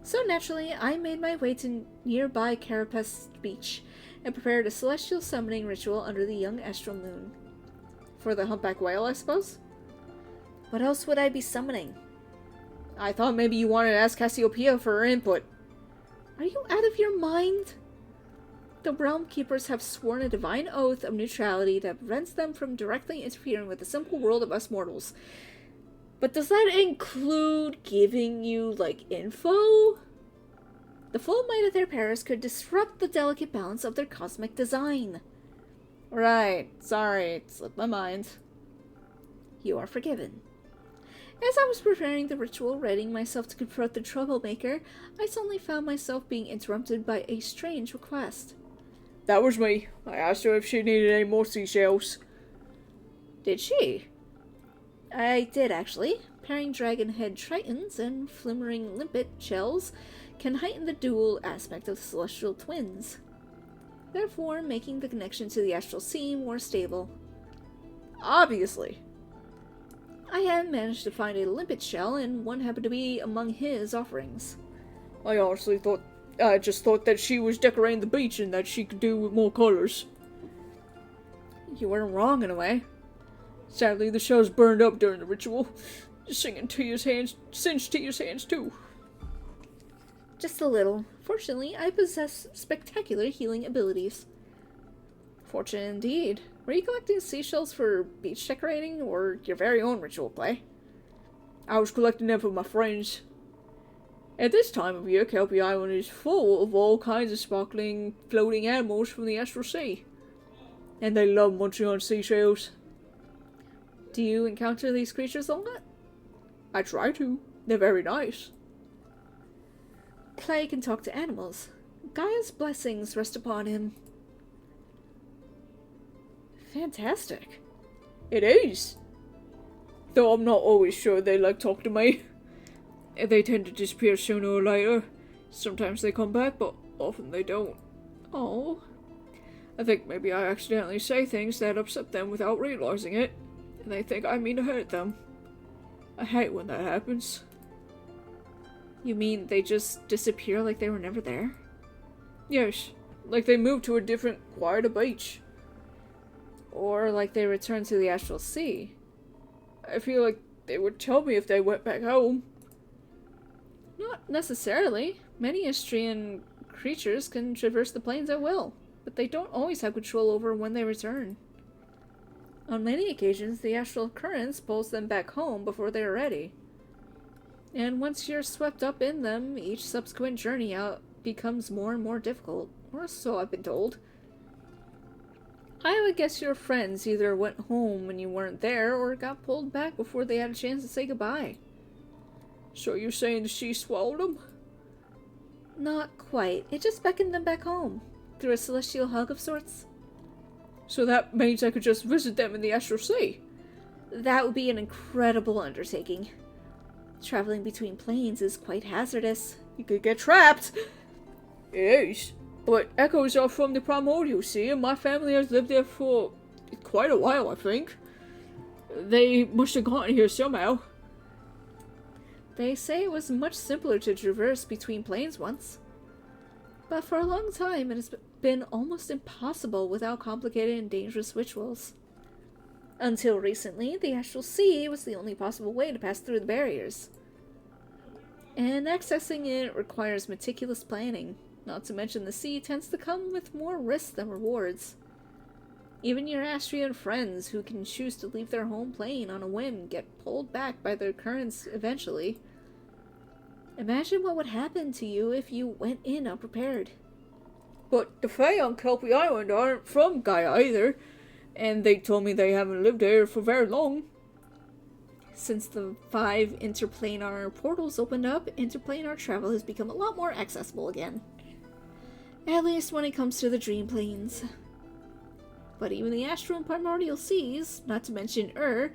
So naturally, I made my way to nearby Carapace Beach and prepared a celestial summoning ritual under the young astral moon. For the humpback whale, I suppose? What else would I be summoning? I thought maybe you wanted to ask Cassiopeia for her input. Are you out of your mind? The Realm Keepers have sworn a divine oath of neutrality that prevents them from directly interfering with the simple world of us mortals. But does that include giving you, info? The full might of their powers could disrupt the delicate balance of their cosmic design. Right. Sorry, it slipped my mind. You are forgiven. As I was preparing the ritual, readying myself to confront the troublemaker, I suddenly found myself being interrupted by a strange request. That was me. I asked her if she needed any more seashells. Did she? I did, actually. Pairing dragon-head tritons and flimmering limpet shells can heighten the dual aspect of the celestial twins, therefore making the connection to the astral sea more stable. Obviously. I had managed to find a limpet shell, and one happened to be among his offerings. I just thought that she was decorating the beach and that she could do with more colors. You weren't wrong in a way. Sadly, the shells burned up during the ritual. Singed Tia's hands too. Just a little. Fortunately, I possess spectacular healing abilities. Fortunate indeed. Were you collecting seashells for beach decorating or your very own ritual play? I was collecting them for my friends. At this time of year, Kelpie Island is full of all kinds of sparkling, floating animals from the astral sea. And they love munching on seashells. Do you encounter these creatures a lot? I try to. They're very nice. Clay can talk to animals. Gaia's blessings rest upon him. Fantastic. It is. Though I'm not always sure they talk to me. They tend to disappear sooner or later. Sometimes they come back, but often they don't. Oh. I think maybe I accidentally say things that upset them without realizing it, and they think I mean to hurt them. I hate when that happens. You mean they just disappear like they were never there? Yes, like they moved to a different, quieter beach. Or like they returned to the astral sea. I feel like they would tell me if they went back home. Not necessarily. Many Istrian creatures can traverse the plains at will, but they don't always have control over when they return. On many occasions, the astral currents pulls them back home before they are ready. And once you're swept up in them, each subsequent journey out becomes more and more difficult, or so I've been told. I would guess your friends either went home when you weren't there, or got pulled back before they had a chance to say goodbye. So you're saying she swallowed them? Not quite. It just beckoned them back home, through a celestial hug of sorts. So that means I could just visit them in the astral sea? That would be an incredible undertaking. Traveling between planes is quite hazardous. You could get trapped. It is. But echoes are from the primordial sea, and my family has lived there for quite a while, I think. They must have gotten here somehow. They say it was much simpler to traverse between planes once. But for a long time, it has been almost impossible without complicated and dangerous rituals. Until recently, the astral sea was the only possible way to pass through the barriers. And accessing it requires meticulous planning, not to mention the sea tends to come with more risks than rewards. Even your Astrian friends who can choose to leave their home plane on a whim get pulled back by their currents eventually. Imagine what would happen to you if you went in unprepared. But the Fae on Kelpie Island aren't from Gaia either, and they told me they haven't lived there for very long. Since the 5 interplanar portals opened up, interplanar travel has become a lot more accessible again. At least when it comes to the dream planes. But even the astral and primordial seas, not to mention are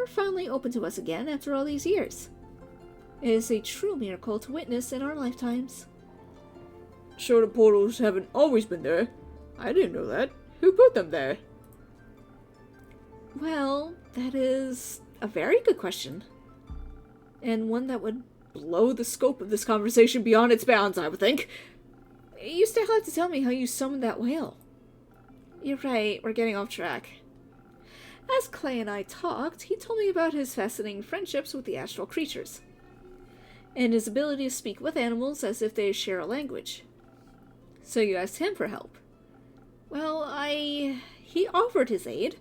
finally open to us again after all these years. It is a true miracle to witness in our lifetimes. So the portals haven't always been there? I didn't know that. Who put them there? Well, that is a very good question. And one that would blow the scope of this conversation beyond its bounds, I would think. You still have to tell me how you summoned that whale. You're right, we're getting off track. As Clay and I talked, he told me about his fascinating friendships with the astral creatures, and his ability to speak with animals as if they share a language. So you asked him for help. Well, he offered his aid.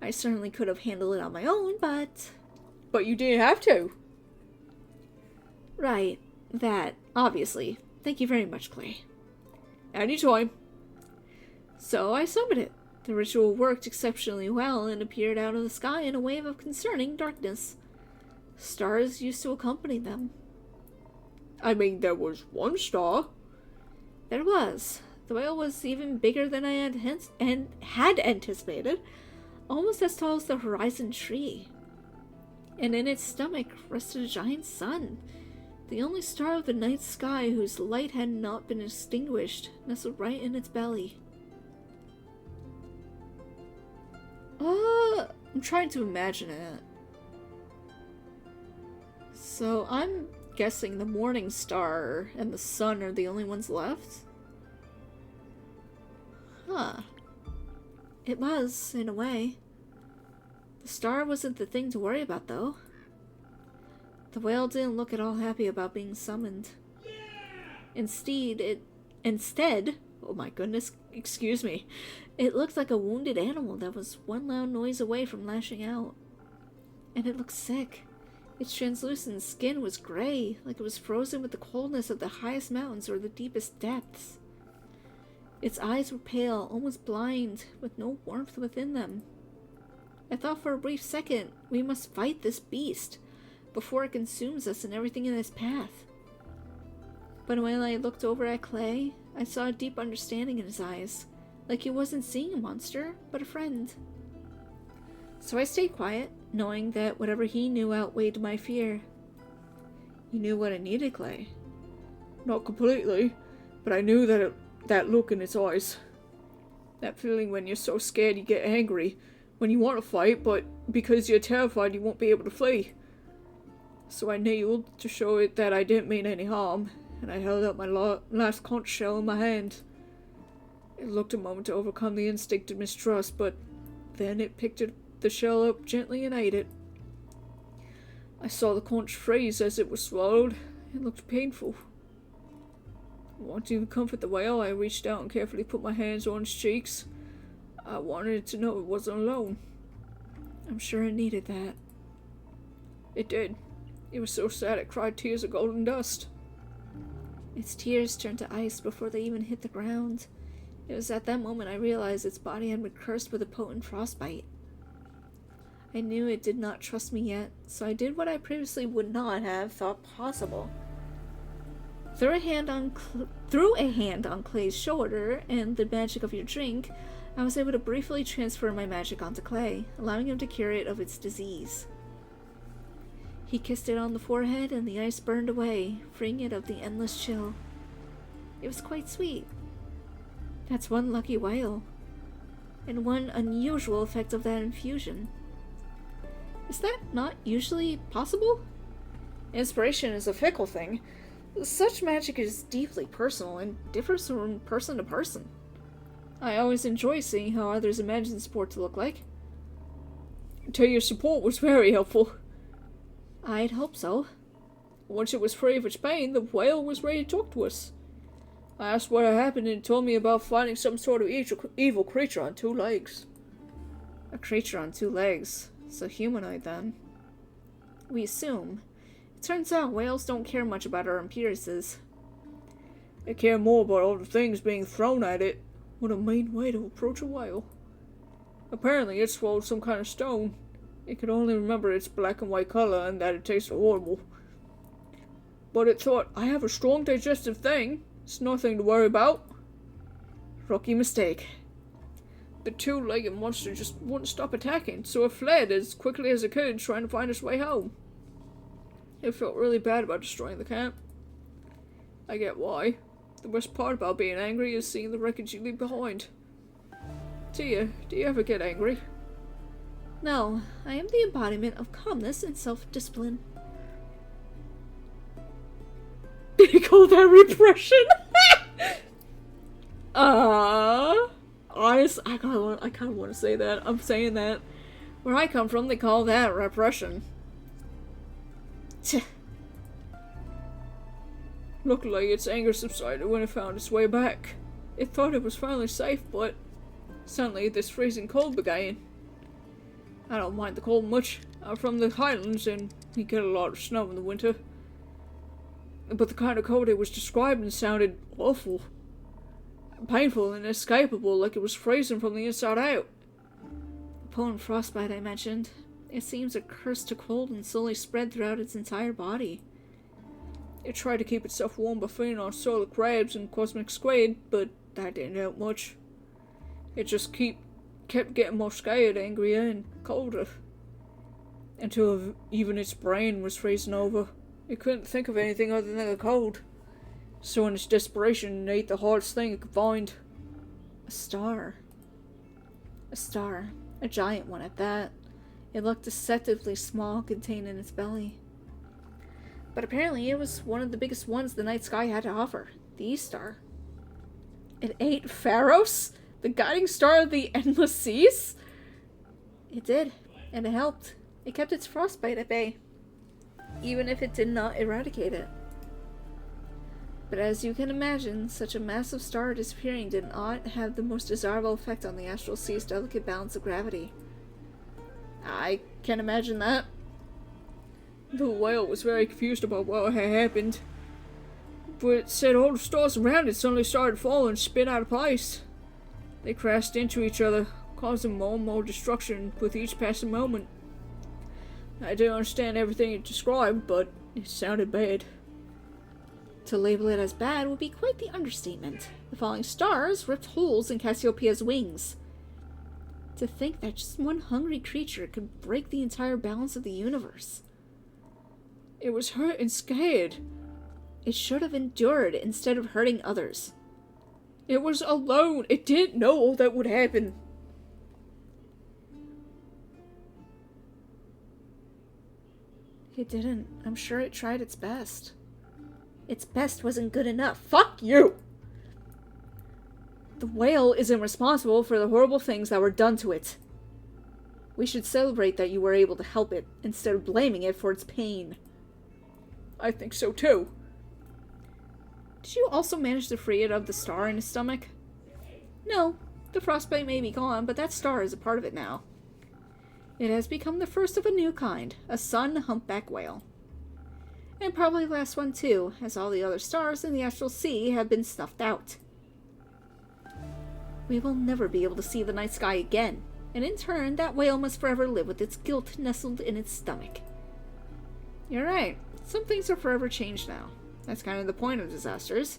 I certainly could have handled it on my own, but... But you didn't have to. Right. That, obviously. Thank you very much, Clay. Anytime. So I summoned it. The ritual worked exceptionally well and appeared out of the sky in a wave of concerning darkness. Stars used to accompany them. I mean, there was one star. There was. The whale was even bigger than I had anticipated. Almost as tall as the horizon tree. And in its stomach rested a giant sun, the only star of the night sky whose light had not been extinguished, nestled right in its belly. I'm trying to imagine it. So I'm guessing the morning star and the sun are the only ones left? Huh. It was, in a way. The star wasn't the thing to worry about, though. The whale didn't look at all happy about being summoned. Instead, oh my goodness, excuse me, it looked like a wounded animal that was one loud noise away from lashing out. And it looked sick. Its translucent skin was gray, like it was frozen with the coldness of the highest mountains or the deepest depths. Its eyes were pale, almost blind, with no warmth within them. I thought for a brief second, we must fight this beast before it consumes us and everything in its path. But when I looked over at Clay, I saw a deep understanding in his eyes, like he wasn't seeing a monster, but a friend. So I stayed quiet, knowing that whatever he knew outweighed my fear. You knew what I needed, Clay. Not completely, but I knew that look in its eyes. That feeling when you're so scared you get angry, when you want to fight, but because you're terrified you won't be able to flee. So I kneeled to show it that I didn't mean any harm, and I held up my last conch shell in my hand. It looked a moment to overcome the instinct of mistrust, but then it picked the shell up gently and ate it. I saw the conch freeze as it was swallowed. It looked painful. Wanting to comfort the whale, I reached out and carefully put my hands on its cheeks. I wanted it to know it wasn't alone. I'm sure it needed that. It did. It was so sad it cried tears of golden dust. Its tears turned to ice before they even hit the ground. It was at that moment I realized its body had been cursed with a potent frostbite. I knew it did not trust me yet, so I did what I previously would not have thought possible. Threw a hand on Clay's shoulder, and the magic of your drink, I was able to briefly transfer my magic onto Clay, allowing him to cure it of its disease. He kissed it on the forehead, and the ice burned away, freeing it of the endless chill. It was quite sweet. That's one lucky whale, and one unusual effect of that infusion. Is that not usually possible? Inspiration is a fickle thing. Such magic is deeply personal and differs from person to person. I always enjoy seeing how others imagine sport to look like. Tell your support was very helpful. I'd hope so. Once it was free of its pain, the whale was ready to talk to us. I asked what had happened and it told me about finding some sort of evil creature on 2 legs. A creature on 2 legs. So humanoid then. We assume. Turns out whales don't care much about our appearances. They care more about all the things being thrown at it. What a mean way to approach a whale. Apparently it swallowed some kind of stone. It could only remember its black and white color and that it tasted horrible. But it thought, I have a strong digestive thing. It's nothing to worry about. Rookie mistake. The two-legged monster just wouldn't stop attacking, so it fled as quickly as it could, trying to find its way home. It felt really bad about destroying the camp. I get why. The worst part about being angry is seeing the wreckage you leave behind. Tia, do you ever get angry? No, I am the embodiment of calmness and self-discipline. Did he call that repression? Honestly, I kind of want to say that. I'm saying that. Where I come from, they call that repression. Looked like its anger subsided when it found its way back. It thought it was finally safe, but suddenly this freezing cold began. I don't mind the cold much. I'm from the Highlands and we get a lot of snow in the winter. But the kind of cold it was describing sounded awful. Painful and inescapable, like it was freezing from the inside out. The poem frostbite I mentioned. It seems a curse to cold and slowly spread throughout its entire body. It tried to keep itself warm by feeding on solar crabs and cosmic squid, but that didn't help much. It just kept getting more scared, angrier, and colder. Until even its brain was freezing over. It couldn't think of anything other than the cold. So in its desperation, it ate the hardest thing it could find. A star. A star. A giant one at that. It looked deceptively small, contained in its belly. But apparently it was one of the biggest ones the night sky had to offer. The East Star. It ate Pharos? The guiding star of the endless seas? It did, and it helped. It kept its frostbite at bay, even if it did not eradicate it. But as you can imagine, such a massive star disappearing did not have the most desirable effect on the astral sea's delicate balance of gravity. I can imagine that. The whale was very confused about what had happened. But it said all the stars around it suddenly started falling and spin out of place. They crashed into each other, causing more and more destruction with each passing moment. I didn't understand everything it described, but it sounded bad. To label it as bad would be quite the understatement. The falling stars ripped holes in Cassiopeia's wings. To think that just one hungry creature could break the entire balance of the universe. It was hurt and scared. It should have endured instead of hurting others. It was alone. It didn't know all that would happen. It didn't. I'm sure it tried its best. Its best wasn't good enough. Fuck you! The whale isn't responsible for the horrible things that were done to it. We should celebrate that you were able to help it, instead of blaming it for its pain. I think so too. Did you also manage to free it of the star in its stomach? No. The frostbite may be gone, but that star is a part of it now. It has become the first of a new kind, a sun humpback whale. And probably the last one too, as all the other stars in the astral sea have been snuffed out. We will never be able to see the night sky again, and in turn, that whale must forever live with its guilt nestled in its stomach. You're right. Some things are forever changed now. That's kind of the point of disasters.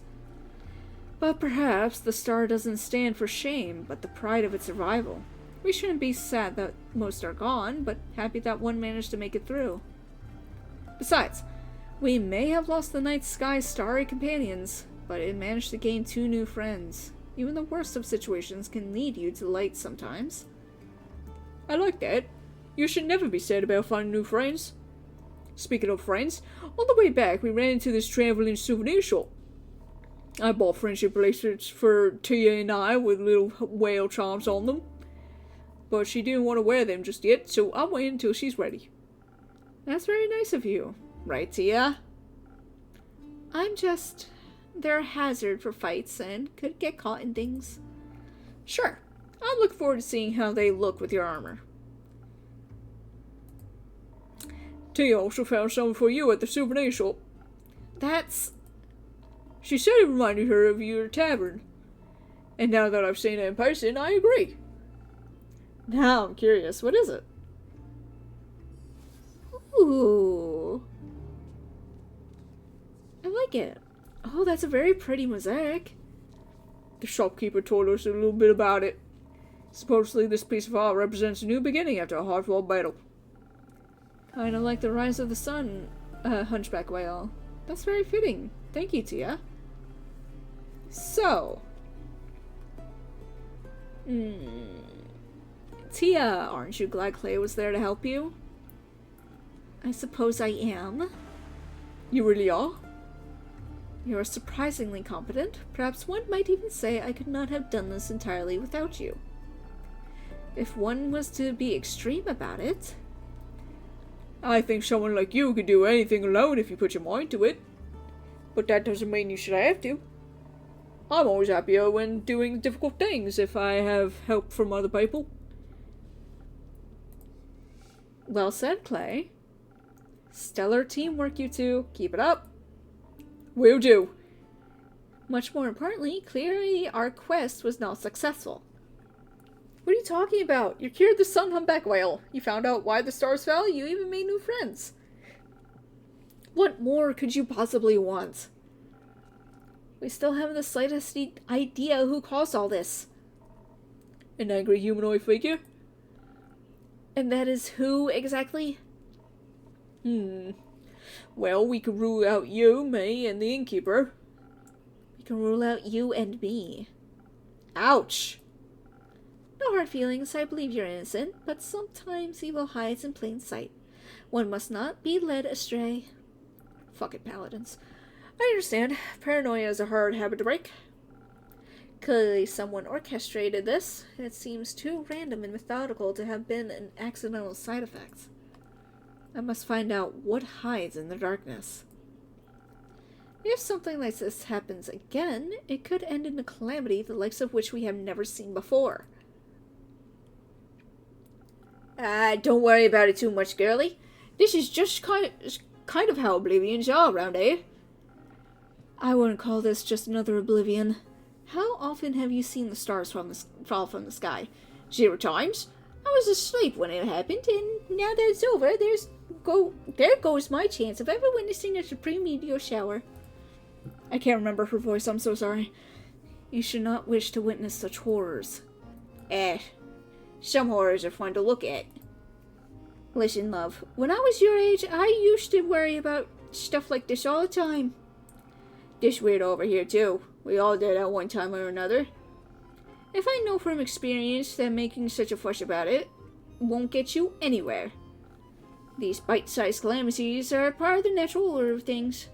But perhaps the star doesn't stand for shame, but the pride of its survival. We shouldn't be sad that most are gone, but happy that one managed to make it through. Besides, we may have lost the night sky's starry companions, but it managed to gain 2 new friends. Even the worst of situations can lead you to light sometimes. I like that. You should never be sad about finding new friends. Speaking of friends, on the way back we ran into this traveling souvenir shop. I bought friendship bracelets for Tia and I with little whale charms on them. But she didn't want to wear them just yet, so I'll wait until she's ready. That's very nice of you. Right, Tia? They're a hazard for fights and could get caught in things. Sure. I'll look forward to seeing how they look with your armor. Tia also found something for you at the souvenir shop. That's... She said it reminded her of your tavern. And now that I've seen it in person, I agree. Now I'm curious. What is it? Ooh. I like it. Oh, that's a very pretty mosaic. The shopkeeper told us a little bit about it. Supposedly this piece of art represents a new beginning after a hard-fought battle. Kind of like the rise of the sun, hunchback whale. That's very fitting. Thank you, Tia. So... Tia, aren't you glad Clay was there to help you? I suppose I am. You really are? You're surprisingly competent. Perhaps one might even say I could not have done this entirely without you. If one was to be extreme about it... I think someone like you could do anything alone if you put your mind to it. But that doesn't mean you should have to. I'm always happier when doing difficult things if I have help from other people. Well said, Clay. Stellar teamwork, you two. Keep it up. Will do. Much more importantly, clearly our quest was not successful. What are you talking about? You cured the sun humpback whale. You found out why the stars fell. You even made new friends. What more could you possibly want? We still haven't the slightest idea who caused all this. An angry humanoid figure? And that is who exactly? Well, we could rule out you, me, and the innkeeper. We can rule out you and me. Ouch! No hard feelings, I believe you're innocent, but sometimes evil hides in plain sight. One must not be led astray. Fuck it, paladins. I understand. Paranoia is a hard habit to break. Clearly someone orchestrated this. It seems too random and methodical to have been an accidental side effect. I must find out what hides in the darkness. If something like this happens again, it could end in a calamity the likes of which we have never seen before. Don't worry about it too much, girlie. This is just kind of how oblivions are around here. I wouldn't call this just another oblivion. How often have you seen the stars fall from the sky? 0 times. I was asleep when it happened, and now that it's over, there goes my chance of ever witnessing a supreme meteor shower. I can't remember her voice, I'm so sorry. You should not wish to witness such horrors. Some horrors are fun to look at. Listen, love, when I was your age, I used to worry about stuff like this all the time. This weird over here, too. We all did at one time or another. If I know from experience that making such a fuss about it won't get you anywhere. These bite-sized calamities are part of the natural order of things.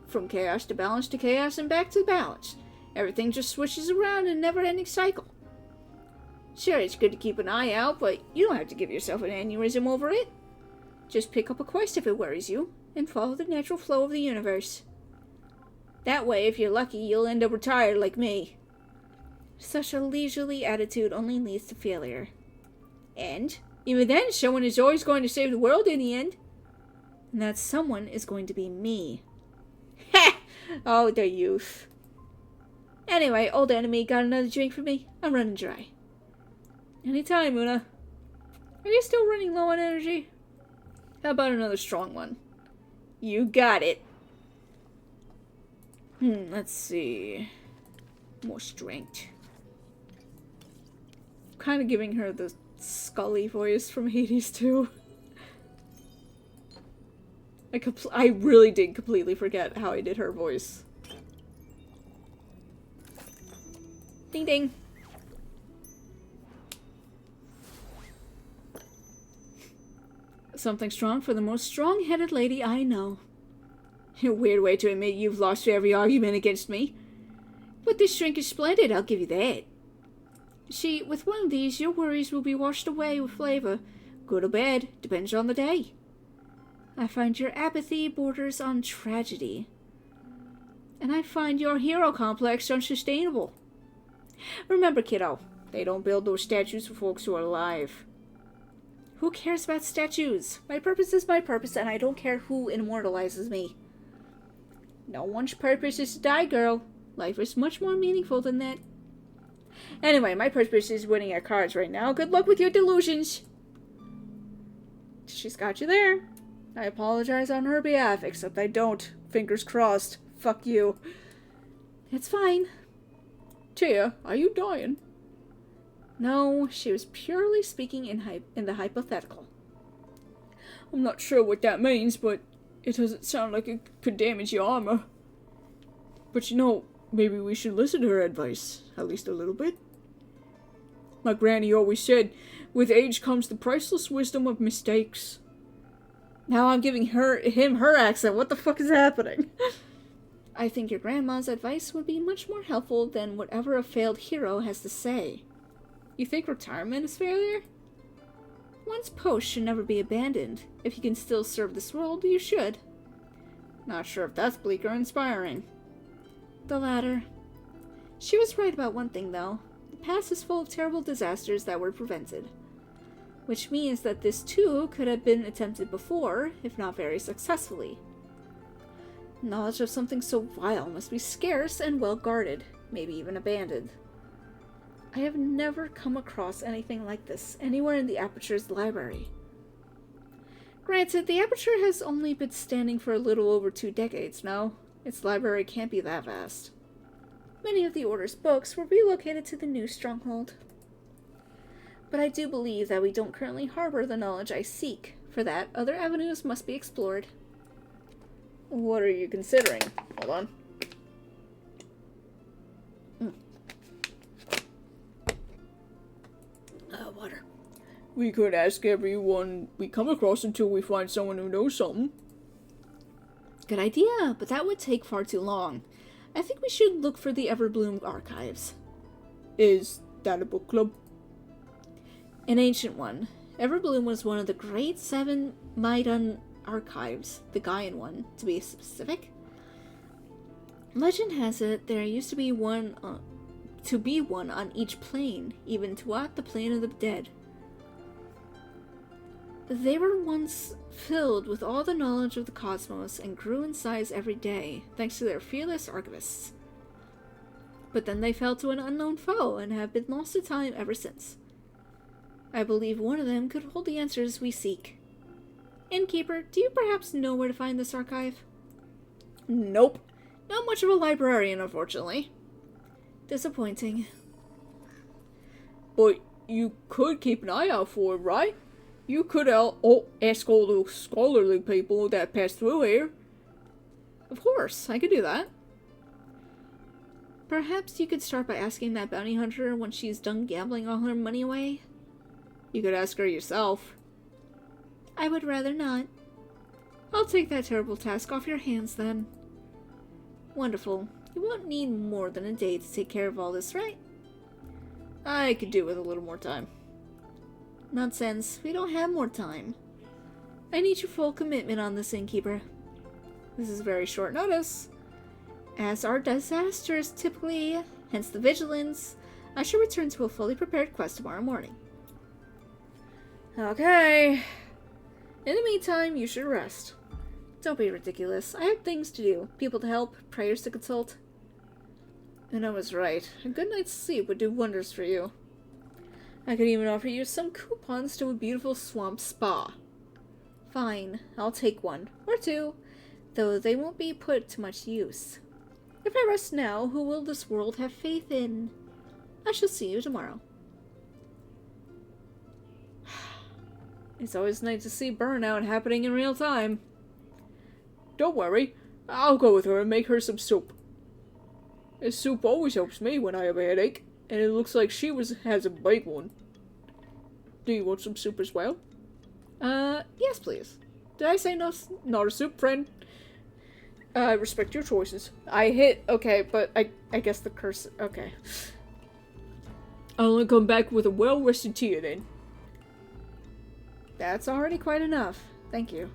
From chaos to balance to chaos and back to balance. Everything just switches around in a never-ending cycle. Sure, it's good to keep an eye out, but you don't have to give yourself an aneurysm over it. Just pick up a quest if it worries you, and follow the natural flow of the universe. That way, if you're lucky, you'll end up retired like me. Such a leisurely attitude only leads to failure. And, even then, someone is always going to save the world in the end. And that someone is going to be me. Ha! Oh, the youth. Anyway, old enemy, got another drink for me? I'm running dry. Anytime, Una. Are you still running low on energy? How about another strong one? You got it. Let's see. More strength. Kind of giving her the Scully voice from Hades too. I really did completely forget how I did her voice. Ding ding. Something strong for the most strong-headed lady I know. A weird way to admit you've lost every argument against me. But this drink is splendid, I'll give you that. See, with one of these, your worries will be washed away with flavor. Good or bad, depends on the day. I find your apathy borders on tragedy. And I find your hero complex unsustainable. Remember, kiddo, they don't build those statues for folks who are alive. Who cares about statues? My purpose is my purpose, and I don't care who immortalizes me. No one's purpose is to die, girl. Life is much more meaningful than that. Anyway, my purpose is winning at cards right now. Good luck with your delusions. She's got you there. I apologize on her behalf, except I don't. Fingers crossed. Fuck you. It's fine. Tia, are you dying? No, she was purely speaking in the hypothetical. I'm not sure what that means, but it doesn't sound like it could damage your armor. But you know, maybe we should listen to her advice, at least a little bit. My granny always said, with age comes the priceless wisdom of mistakes. Now I'm giving him her accent. What the fuck is happening? I think your grandma's advice would be much more helpful than whatever a failed hero has to say. You think retirement is failure? One's post should never be abandoned. If you can still serve this world, you should. Not sure if that's bleak or inspiring. The latter. She was right about one thing, though. The past is full of terrible disasters that were prevented. Which means that this too could have been attempted before, if not very successfully. Knowledge of something so vile must be scarce and well guarded, maybe even abandoned. I have never come across anything like this anywhere in the Aperture's library. Granted, the Aperture has only been standing for a little over 2 decades now. Its library can't be that vast. Many of the Order's books were relocated to the new stronghold. But I do believe that we don't currently harbor the knowledge I seek. For that, other avenues must be explored. What are you considering? Hold on. Water. We could ask everyone we come across until we find someone who knows something. Good idea, but that would take far too long. I think we should look for the Everbloom archives. Is that a book club? An ancient one. Everbloom was one of the great 7 Maidan archives, the Gaian one, to be specific. Legend has it there used to be one on each plane, even throughout the plane of the dead. They were once filled with all the knowledge of the cosmos and grew in size every day, thanks to their fearless archivists. But then they fell to an unknown foe and have been lost to time ever since. I believe one of them could hold the answers we seek. Innkeeper, do you perhaps know where to find this archive? Nope. Not much of a librarian, unfortunately. Disappointing. But you could keep an eye out for it, right? You could ask all the scholarly people that pass through here. Of course, I could do that. Perhaps you could start by asking that bounty hunter when she's done gambling all her money away. You could ask her yourself. I would rather not. I'll take that terrible task off your hands then. Wonderful. You won't need more than a day to take care of all this, right? I could do with a little more time. Nonsense. We don't have more time. I need your full commitment on this, Innkeeper. This is very short notice. As our disasters typically, hence the vigilance, I shall return to a fully prepared quest tomorrow morning. Okay. In the meantime, you should rest. Don't be ridiculous. I have things to do. People to help, prayers to consult. And I was right. A good night's sleep would do wonders for you. I could even offer you some coupons to a beautiful swamp spa. Fine, I'll take 1 or 2, though they won't be put to much use. If I rest now, who will this world have faith in? I shall see you tomorrow. It's always nice to see burnout happening in real time. Don't worry, I'll go with her and make her some soup. This soup always helps me when I have a headache, and it looks like she has a big one. Do you want some soup as well? Yes please. Did I say no, not a soup, friend? I respect your choices. Okay, but I guess the curse, okay. I'll only come back with a well-rested Tia then. That's already quite enough. Thank you.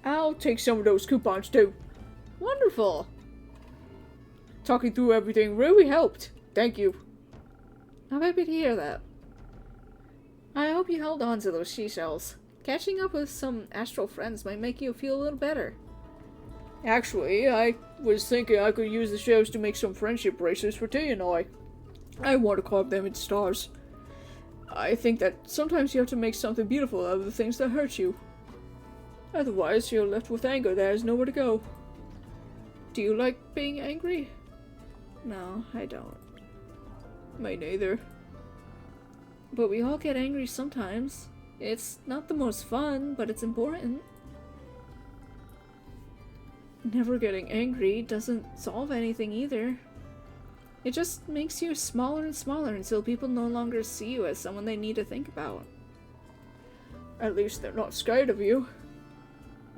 I'll take some of those coupons too. Wonderful. Talking through everything really helped. Thank you. I'm happy to hear that. I hope you held on to those seashells. Catching up with some astral friends might make you feel a little better. Actually, I was thinking I could use the shells to make some friendship bracelets for Tay and I. I want to carve them in stars. I think that sometimes you have to make something beautiful out of the things that hurt you. Otherwise, you're left with anger that has nowhere to go. Do you like being angry? No, I don't. Me neither. But we all get angry sometimes. It's not the most fun, but it's important. Never getting angry doesn't solve anything either. It just makes you smaller and smaller until people no longer see you as someone they need to think about. At least they're not scared of you.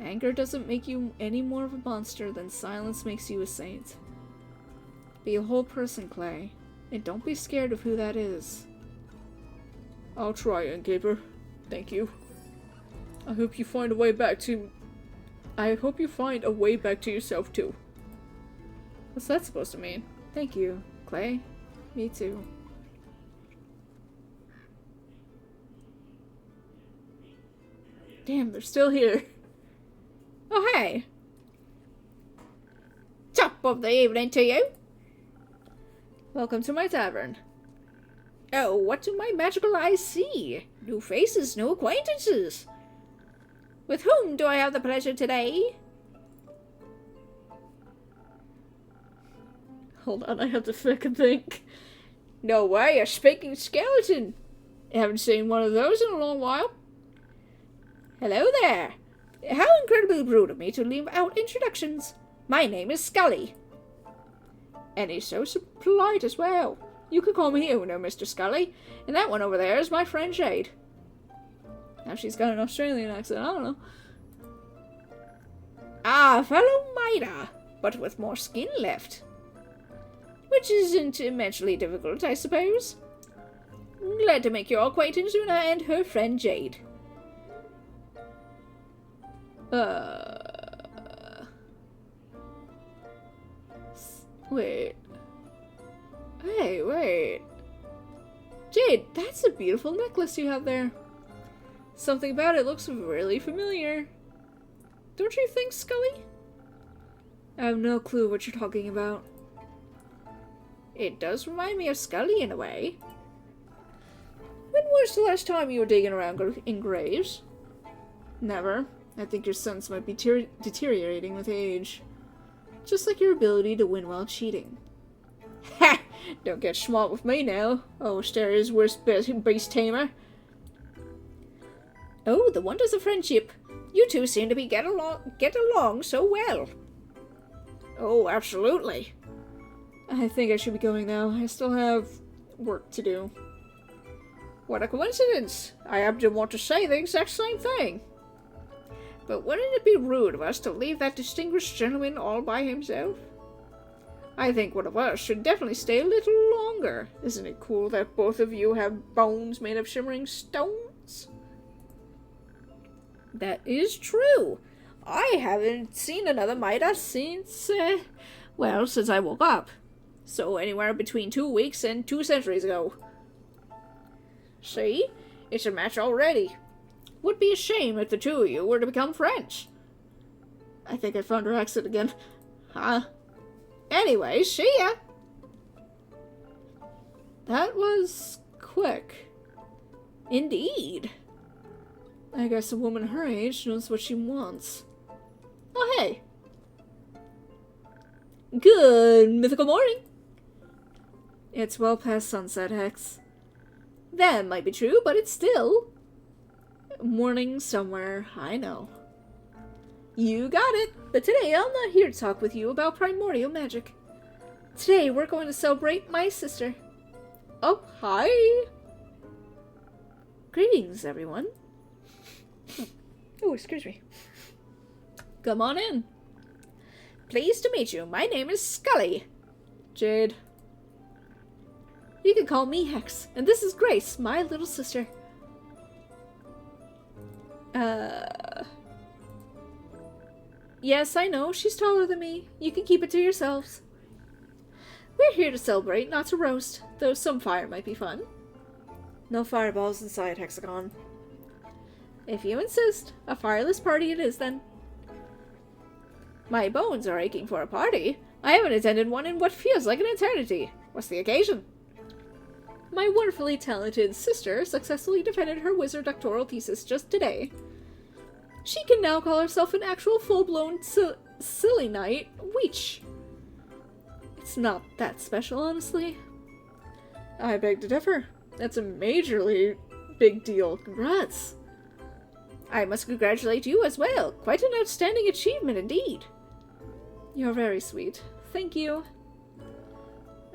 Anger doesn't make you any more of a monster than silence makes you a saint. Be a whole person, Clay, and don't be scared of who that is. I'll try, Innkeeper. Thank you. I hope you find a way back to yourself too. What's that supposed to mean? Thank you, Clay. Me too. Damn, they're still here. Oh, hey. Top of the evening to you. Welcome to my tavern. Oh, what do my magical eyes see? New faces, new acquaintances. With whom do I have the pleasure today? Hold on, I have to fucking think. No way, a speaking skeleton. Haven't seen one of those in a long while. Hello there. How incredibly rude of me to leave out introductions. My name is Scully. And he's so polite as well. You could call me Uno, Mr. Scully. And that one over there is my friend Jade. Now she's got an Australian accent, I don't know. Ah, fellow Mida, but with more skin left. Which isn't immensely difficult, I suppose. Glad to make your acquaintance, Una, and her friend Jade. Wait. Hey, wait. Jade, that's a beautiful necklace you have there. Something about it looks really familiar. Don't you think, Scully? I have no clue what you're talking about. It does remind me of Scully in a way. When was the last time you were digging around in graves? Never. I think your sense might be deteriorating with age. Just like your ability to win while cheating. Ha! Don't get smart with me now. Oh, Asteria's worst beast tamer. Oh, the wonders of friendship. You two seem to get along so well. Oh, absolutely. I think I should be going now. I still have work to do. What a coincidence. I happen to want to say the exact same thing. But wouldn't it be rude of us to leave that distinguished gentleman all by himself? I think one of us should definitely stay a little longer. Isn't it cool that both of you have bones made of shimmering stones? That is true. I haven't seen another Midas since, since I woke up. So anywhere between 2 weeks and 2 centuries ago. See? It's a match already. Would be a shame if the two of you were to become friends. I think I found her accent again. Huh? Anyway, see ya! That was quick. Indeed. I guess a woman her age knows what she wants. Oh, hey! Good mythical morning! It's well past sunset, Hex. That might be true, but it's still morning somewhere, I know. You got it! But today I'm not here to talk with you about primordial magic. Today we're going to celebrate my sister. Oh, hi! Greetings, everyone. Oh, excuse me. Come on in. Pleased to meet you. My name is Scully. Jade. You can call me Hex, and this is Grace, my little sister. Yes, I know, she's taller than me. You can keep it to yourselves. We're here to celebrate, not to roast, though some fire might be fun. No fireballs inside, Hexagon. If you insist, a fireless party it is then. My bones are aching for a party. I haven't attended one in what feels like an eternity. What's the occasion? My wonderfully talented sister successfully defended her wizard doctoral thesis just today. She can now call herself an actual full-blown silly knight witch. It's not that special, honestly. I beg to differ. That's a majorly big deal. Congrats. I must congratulate you as well. Quite an outstanding achievement indeed. You're very sweet. Thank you.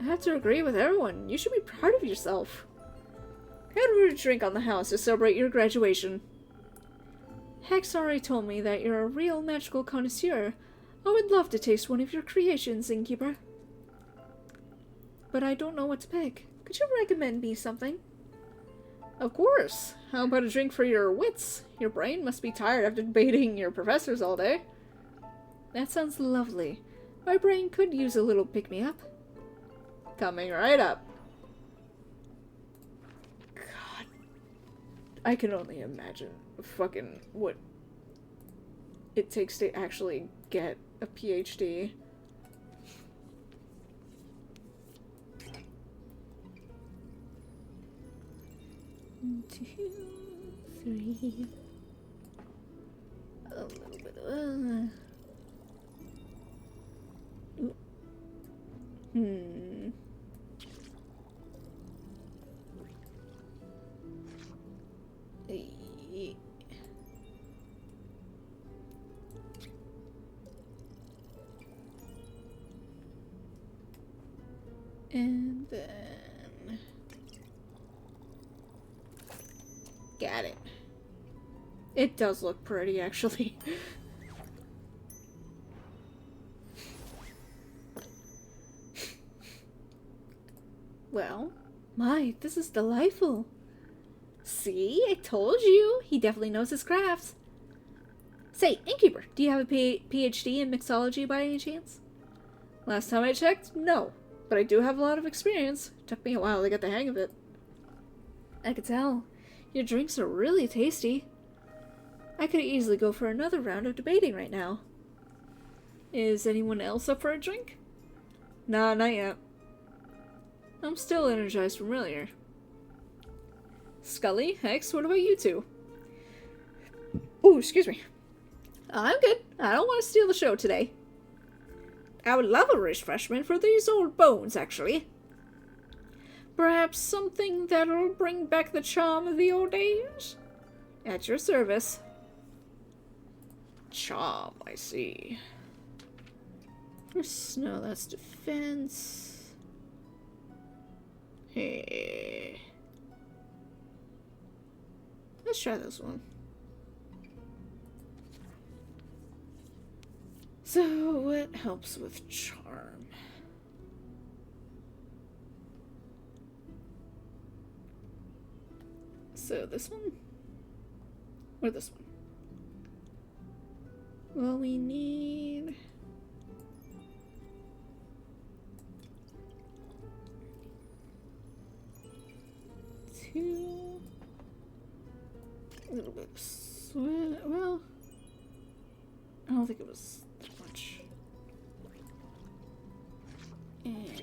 I have to agree with everyone. You should be proud of yourself. How do we drink on the house to celebrate your graduation? Hex already told me that you're a real magical connoisseur. I would love to taste one of your creations, Innkeeper. But I don't know what to pick. Could you recommend me something? Of course. How about a drink for your wits? Your brain must be tired after debating your professors all day. That sounds lovely. My brain could use a little pick-me-up. Coming right up. God. I can only imagine fucking what it takes to actually get a PhD. One, 2, 3. A little bit of... And then... Got it. It does look pretty, actually. Well, my, this is delightful. See? I told you. He definitely knows his crafts. Say, Innkeeper, do you have a PhD in mixology by any chance? Last time I checked, no. But I do have a lot of experience. Took me a while to get the hang of it. I could tell. Your drinks are really tasty. I could easily go for another round of debating right now. Is anyone else up for a drink? Nah, not yet. I'm still energized from earlier. Scully, Hex, what about you two? Ooh, excuse me. I'm good. I don't want to steal the show today. I would love a refreshment for these old bones, actually. Perhaps something that'll bring back the charm of the old days? At your service. Charm, I see. No, that's defense. Hey. Let's try this one. So, what helps with charm? So, this one? Or this one? Well, we need... two... A little bit of sweat. Well, I don't think it was that much. And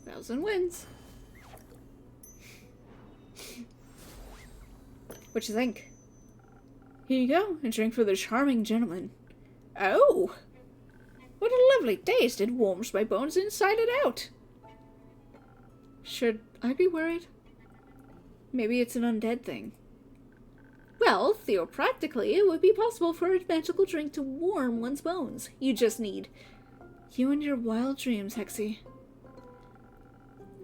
1,000 wins. What you think? Here you go, a drink for the charming gentleman. Oh! What a lovely taste! It warms my bones inside and out. Should I be worried? Maybe it's an undead thing. Well, theoretically, it would be possible for a magical drink to warm one's bones. You just need you and your wild dreams, Hexy.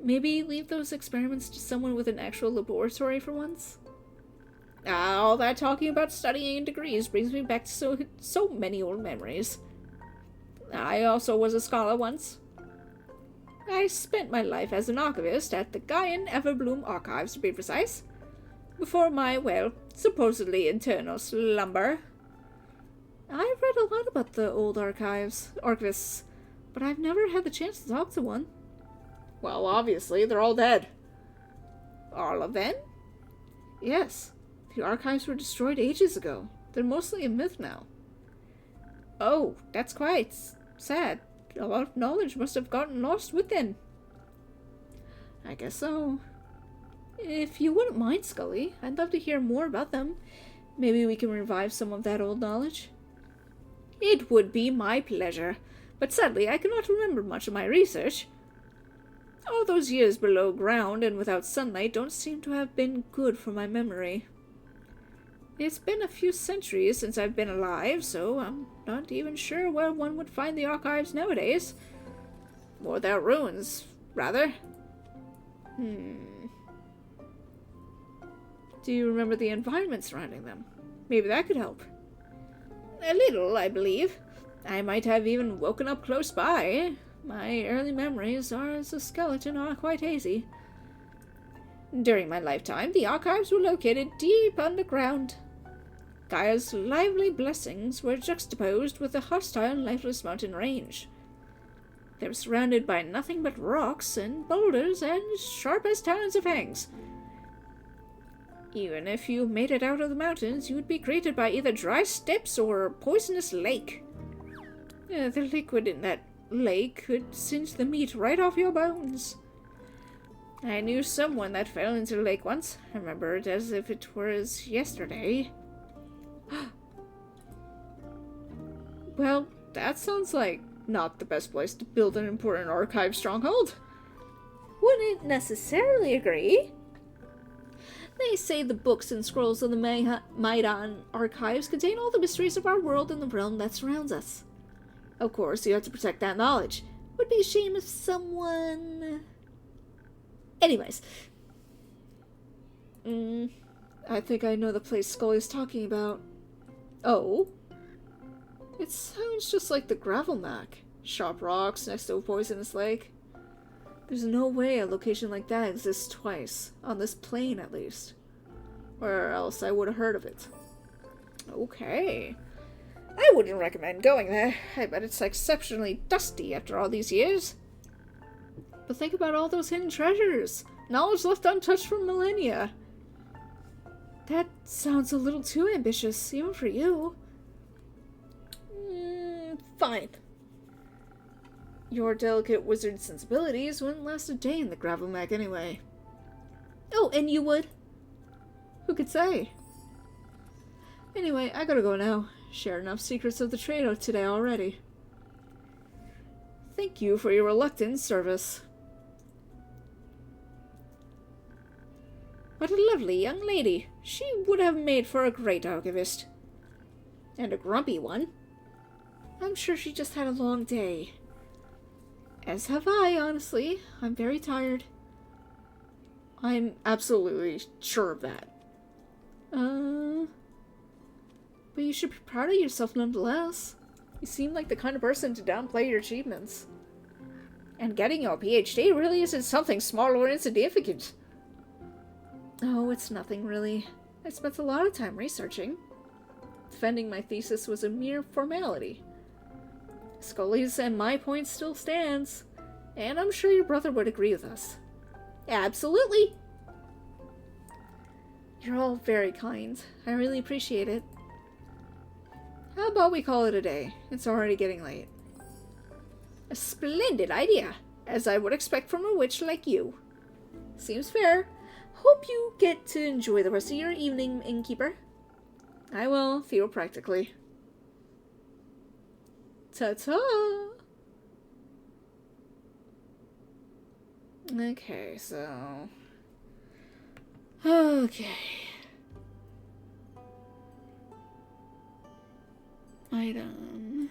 Maybe leave those experiments to someone with an actual laboratory for once? All that talking about studying and degrees brings me back to so many old memories. I also was a scholar once. I spent my life as an archivist at the Gaian Everbloom Archives, to be precise, before my, well, supposedly eternal slumber. I've read a lot about the old archivists. but I've never had the chance to talk to one. Well, obviously, they're all dead. All of them? Yes. The archives were destroyed ages ago. They're mostly a myth now. Oh, that's quite sad. A lot of knowledge must have gotten lost with them. I guess so. If you wouldn't mind, Scully, I'd love to hear more about them. Maybe we can revive some of that old knowledge. It would be my pleasure, but sadly I cannot remember much of my research. All those years below ground and without sunlight don't seem to have been good for my memory. It's been a few centuries since I've been alive, so I'm not even sure where one would find the archives nowadays. Or their ruins, rather. Do you remember the environment surrounding them? Maybe that could help. A little, I believe. I might have even woken up close by. My early memories are as a skeleton are quite hazy. During my lifetime, the archives were located deep underground. Gaia's lively blessings were juxtaposed with the hostile and lifeless mountain range. They were surrounded by nothing but rocks and boulders and sharp as talons of fangs. Even if you made it out of the mountains, you would be greeted by either dry steppes or a poisonous lake. The liquid in that lake could singe the meat right off your bones. I knew someone that fell into the lake once. I remember it as if it was yesterday. Well, that sounds like not the best place to build an important archive stronghold. Wouldn't necessarily agree. They say the books and scrolls of the Maidan archives contain all the mysteries of our world and the realm that surrounds us. Of course, you have to protect that knowledge. Would be a shame if someone... Anyways. I think I know the place Scully's talking about. Oh? It sounds just like the gravel mac. Sharp rocks next to a poisonous lake. There's no way a location like that exists twice. On this plane, at least. Or else I would have heard of it. Okay. I wouldn't recommend going there. I bet it's exceptionally dusty after all these years. But think about all those hidden treasures. Knowledge left untouched for millennia. That sounds a little too ambitious, even for you. Fine. Your delicate wizard sensibilities wouldn't last a day in the gravel mag anyway. Oh, and you would? Who could say? Anyway, I gotta go now. Shared enough secrets of the trade today already. Thank you for your reluctant service. What a lovely young lady. She would have made for a great archivist. And a grumpy one. I'm sure she just had a long day. As have I, honestly. I'm very tired. I'm absolutely sure of that. But you should be proud of yourself nonetheless. You seem like the kind of person to downplay your achievements. And getting your PhD really isn't something small or insignificant. Oh, it's nothing really. I spent a lot of time researching. Defending my thesis was a mere formality. Scully's and my point still stands, and I'm sure your brother would agree with us. Absolutely! You're all very kind. I really appreciate it. How about we call it a day? It's already getting late. A splendid idea, as I would expect from a witch like you. Seems fair. Hope you get to enjoy the rest of your evening, innkeeper. I will, theoretically. Ta-ta! Okay, so... Okay. Item...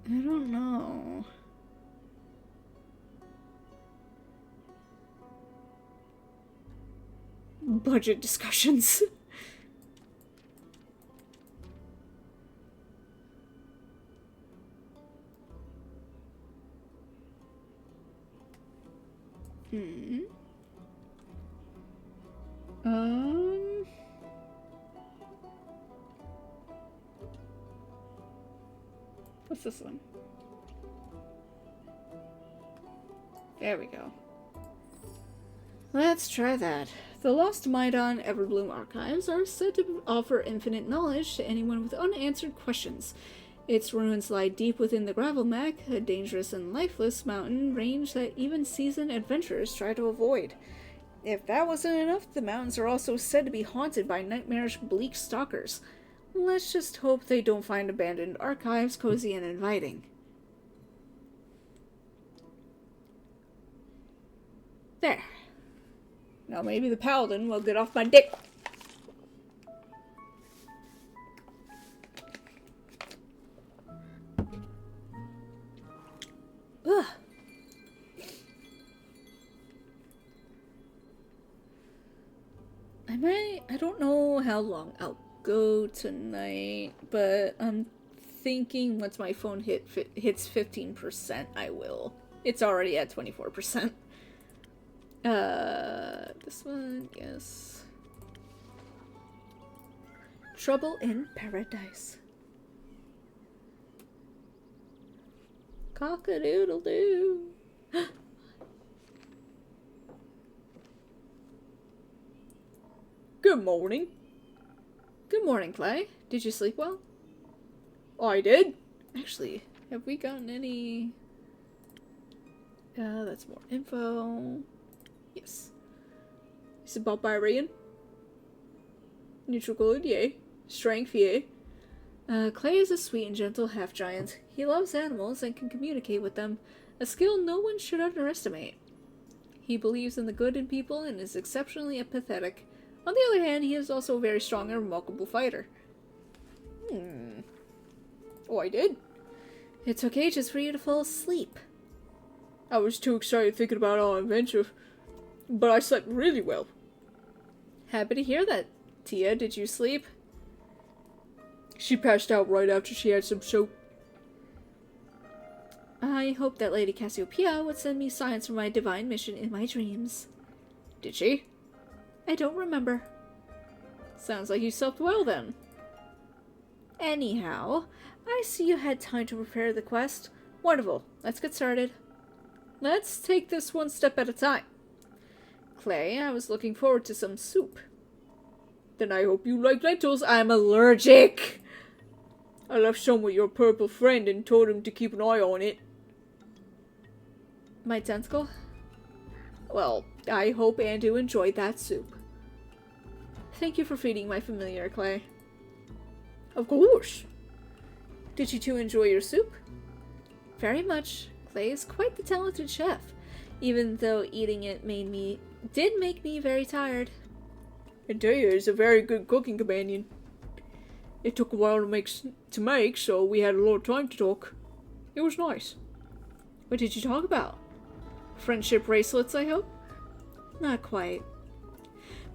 I don't know. Budget discussions. What's this one? There we go. Let's try that. The Lost Maidon Everbloom archives are said to offer infinite knowledge to anyone with unanswered questions. Its ruins lie deep within the Gravelmac, a dangerous and lifeless mountain range that even seasoned adventurers try to avoid. If that wasn't enough, the mountains are also said to be haunted by nightmarish bleak stalkers. Let's just hope they don't find abandoned archives cozy and inviting. There. Now maybe the paladin will get off my dick. Ugh. I don't know how long I'll go tonight, but I'm thinking once my phone hits 15%, I will. It's already at 24%. This one, yes. Trouble in Paradise. Cock-a-doodle-doo. Good morning. Good morning, Clay. Did you sleep well? I did. Actually, have we gotten any... that's more info. Yes. Is it bought by Ryan? Neutral good, yay. Strength, yay. Clay is a sweet and gentle half-giant. He loves animals and can communicate with them, a skill no one should underestimate. He believes in the good in people and is exceptionally empathetic. On the other hand, he is also a very strong and remarkable fighter. Oh, I did? It took ages for you to fall asleep. I was too excited thinking about our adventure, but I slept really well. Happy to hear that. Tia, did you sleep? She passed out right after she had some soap. I hope that Lady Cassiopeia would send me signs for my divine mission in my dreams. Did she? I don't remember. Sounds like you slept well then. Anyhow, I see you had time to prepare the quest. Wonderful. Let's get started. Let's take this one step at a time. Clay, I was looking forward to some soup. Then I hope you like lentils. I'm allergic. I left some with your purple friend and told him to keep an eye on it. My tentacle? Well, I hope Andrew enjoyed that soup. Thank you for feeding my familiar, Clay. Of course. Did you two enjoy your soup? Very much. Clay is quite the talented chef, even though eating it did make me very tired. And Taya is a very good cooking companion. It took a while to make, so we had a lot of time to talk. It was nice. What did you talk about? Friendship bracelets, I hope? Not quite.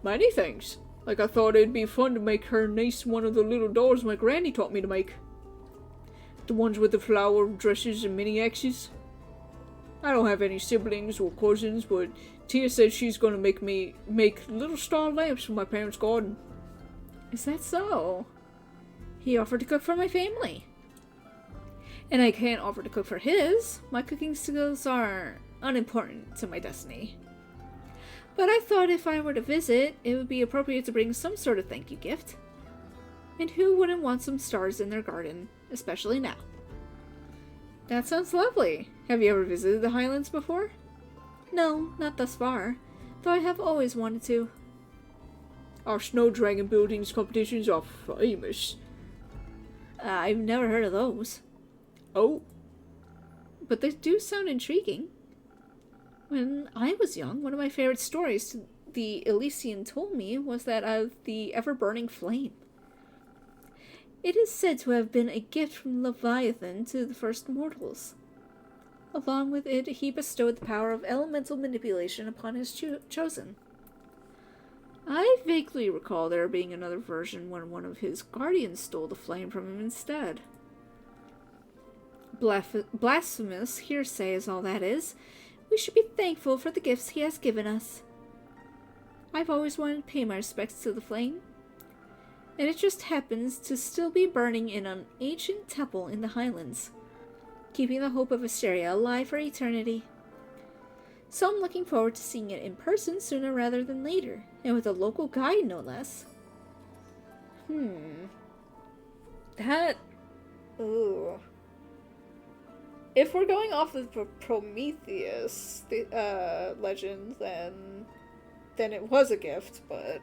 Many things. Like I thought it'd be fun to make her niece one of the little dolls my granny taught me to make. The ones with the flower dresses and mini axes. I don't have any siblings or cousins, but Tia said she's gonna make me make little star lamps for my parents' garden. Is that so? He offered to cook for my family. And I can't offer to cook for his. My cooking skills are unimportant to my destiny. But I thought if I were to visit, it would be appropriate to bring some sort of thank you gift. And who wouldn't want some stars in their garden, especially now? That sounds lovely. Have you ever visited the Highlands before? No, not thus far, though I have always wanted to. Our snow dragon buildings competitions are famous. I've never heard of those. Oh? But they do sound intriguing. When I was young, one of my favorite stories the Elysian told me was that of the ever-burning flame. It is said to have been a gift from Leviathan to the first mortals. Along with it, he bestowed the power of elemental manipulation upon his chosen. I vaguely recall there being another version when one of his guardians stole the flame from him instead. Blasphemous hearsay is all that is, We should be thankful for the gifts he has given us. I've always wanted to pay my respects to the flame, and it just happens to still be burning in an ancient temple in the Highlands, keeping the hope of Asteria alive for eternity. So I'm looking forward to seeing it in person sooner rather than later, and with a local guide no less. That... Ooh. If we're going off of the Prometheus legend, then it was a gift, but...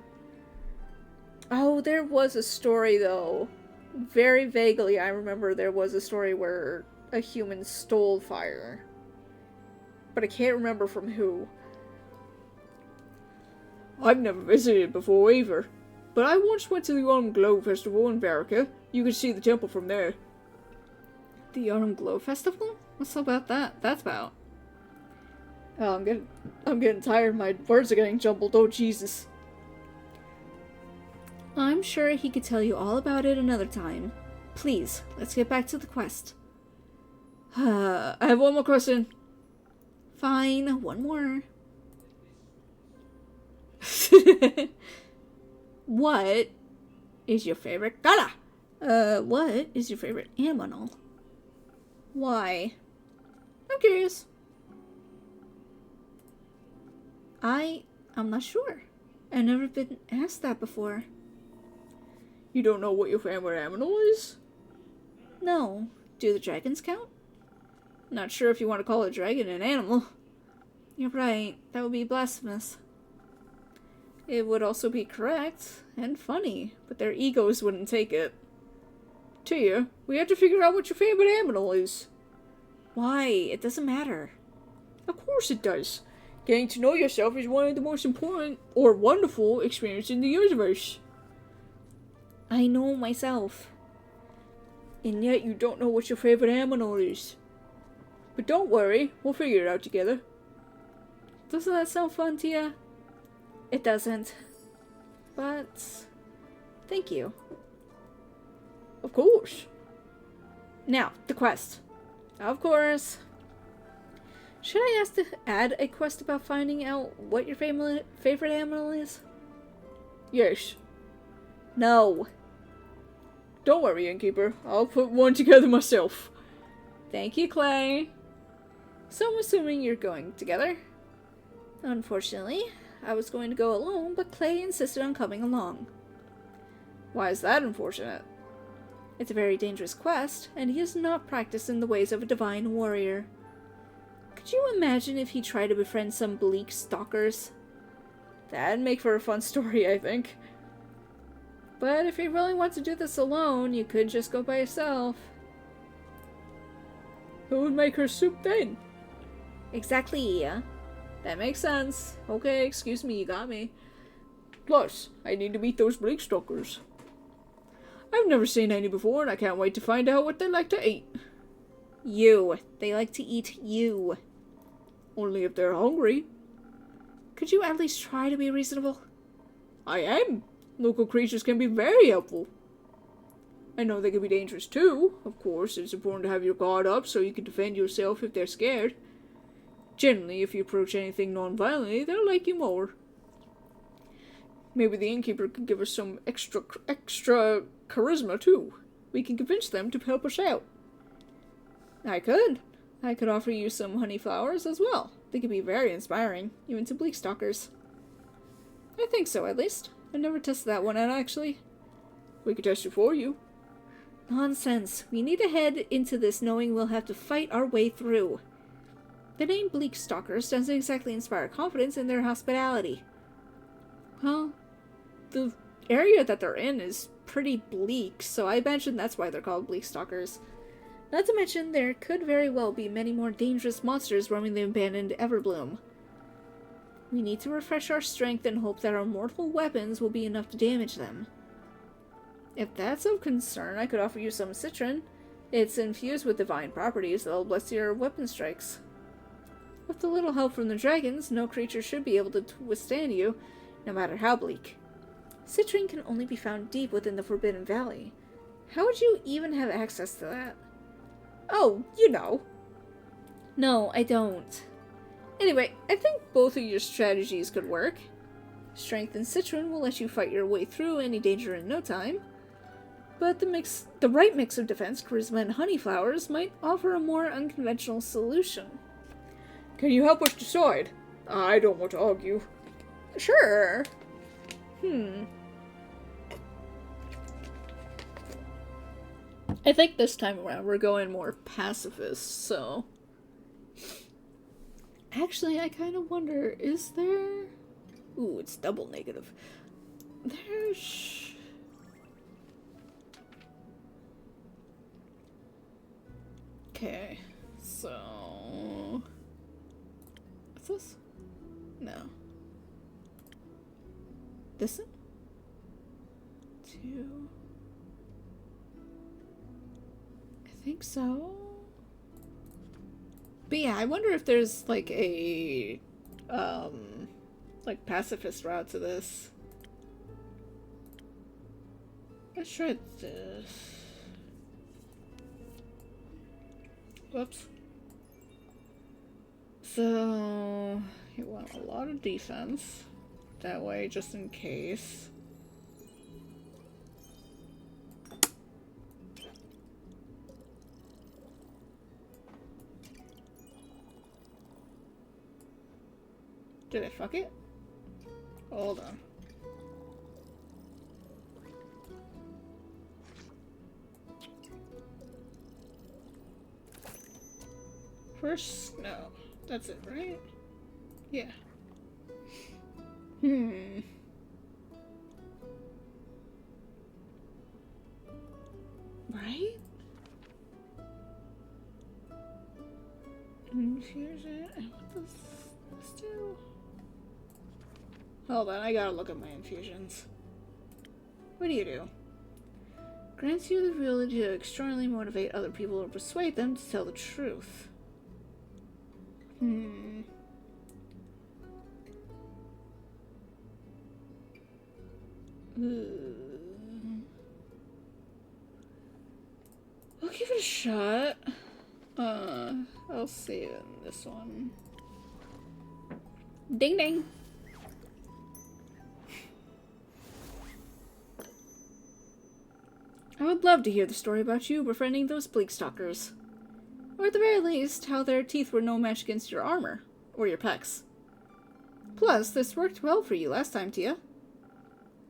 Oh, there was a story, though. Very vaguely, I remember there was a story where a human stole fire. But I can't remember from who. I've never visited before either, but I once went to the Autumn Glow Festival in Verica. You can see the temple from there. The Autumn Glow Festival? What's about that? That's about? Oh, I'm getting tired. My words are getting jumbled. Oh, Jesus. I'm sure he could tell you all about it another time. Please, let's get back to the quest. I have one more question. Fine, one more. What is your favorite color? What is your favorite animal? Why? I'm curious. I'm not sure. I've never been asked that before. You don't know what your favorite animal is? No. Do the dragons count? Not sure if you want to call a dragon an animal. You're right. That would be blasphemous. It would also be correct and funny, but their egos wouldn't take it. Tia, we have to figure out what your favorite animal is. Why? It doesn't matter. Of course it does. Getting to know yourself is one of the most important or wonderful experiences in the universe. I know myself. And yet you don't know what your favorite animal is. But don't worry, we'll figure it out together. Doesn't that sound fun, Tia? It doesn't. But... thank you. Of course. Now, the quest. Of course. Should I ask to add a quest about finding out what your favorite animal is? Yes. No. Don't worry, Innkeeper. I'll put one together myself. Thank you, Clay. So I'm assuming you're going together? Unfortunately, I was going to go alone, but Clay insisted on coming along. Why is that unfortunate? It's a very dangerous quest, and he is not practiced in the ways of a divine warrior. Could you imagine if he tried to befriend some bleak stalkers? That'd make for a fun story, I think. But if you really want to do this alone, you could just go by yourself. Who would make her soup then? Exactly, yeah. That makes sense. Okay, excuse me, you got me. Plus, I need to meet those bleak stalkers. I've never seen any before, and I can't wait to find out what they like to eat. You. They like to eat you. Only if they're hungry. Could you at least try to be reasonable? I am. Local creatures can be very helpful. I know they can be dangerous too. Of course, it's important to have your guard up so you can defend yourself if they're scared. Generally, if you approach anything non-violently, they'll like you more. Maybe the innkeeper could give us some extra charisma too. We can convince them to help us out. I could offer you some honey flowers as well. They could be very inspiring, even to bleak stalkers. I think so, at least. I've never tested that one out, actually. We could test it for you. Nonsense. We need to head into this knowing we'll have to fight our way through. The name Bleak Stalkers doesn't exactly inspire confidence in their hospitality. Well, the area that they're in is pretty bleak, so I imagine that's why they're called Bleak Stalkers. Not to mention, there could very well be many more dangerous monsters roaming the abandoned Everbloom. We need to refresh our strength and hope that our mortal weapons will be enough to damage them. If that's of concern, I could offer you some citron. It's infused with divine properties that'll bless your weapon strikes. With a little help from the dragons, no creature should be able to withstand you, no matter how bleak. Citron can only be found deep within the Forbidden Valley. How would you even have access to that? Oh, you know. No, I don't. Anyway, I think both of your strategies could work. Strength and Citron will let you fight your way through any danger in no time. But the right mix of defense, charisma, and honey flowers might offer a more unconventional solution. Can you help us decide? I don't want to argue. Sure. I think this time around we're going more pacifist, so... Actually, I kind of wonder, is there... Ooh, it's double negative. There's... Okay, so... What's this? No. This one? 2... I think so. But yeah, I wonder if there's like a like pacifist route to this. Let's try this. Whoops. So you want a lot of defense. That way, just in case. Did I fuck it? Hold on. First, no. That's it, right? Yeah. Right? Infusion. What does this do? Hold on, I gotta look at my infusions. What do? Grants you the ability to externally motivate other people or persuade them to tell the truth. I'll give it a shot. I'll save it in this one. Ding ding! I would love to hear the story about you befriending those bleak stalkers. Or at the very least, how their teeth were no match against your armor. Or your pecs. Plus, this worked well for you last time, Tia.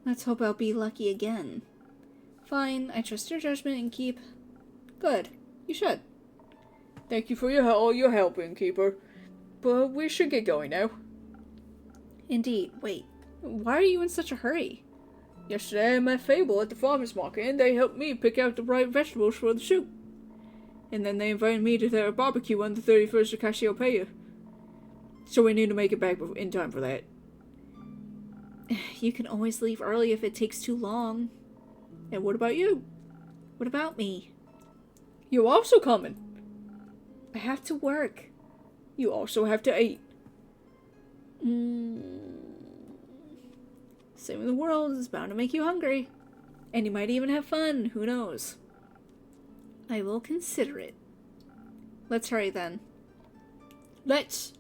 Let's hope I'll be lucky again. Fine, I trust your judgment and keep... Good. You should. Thank you for all your help, Innkeeper. But we should get going now. Indeed. Wait, why are you in such a hurry? Yesterday I met Fable at the farmer's market and they helped me pick out the right vegetables for the soup. And then they invited me to their barbecue on the 31st of Cassiopeia. So we need to make it back in time for that. You can always leave early if it takes too long. And what about you? What about me? You also coming? I have to work. You also have to eat. Saving the world is bound to make you hungry. And you might even have fun, who knows? I will consider it. Let's hurry then. Let's.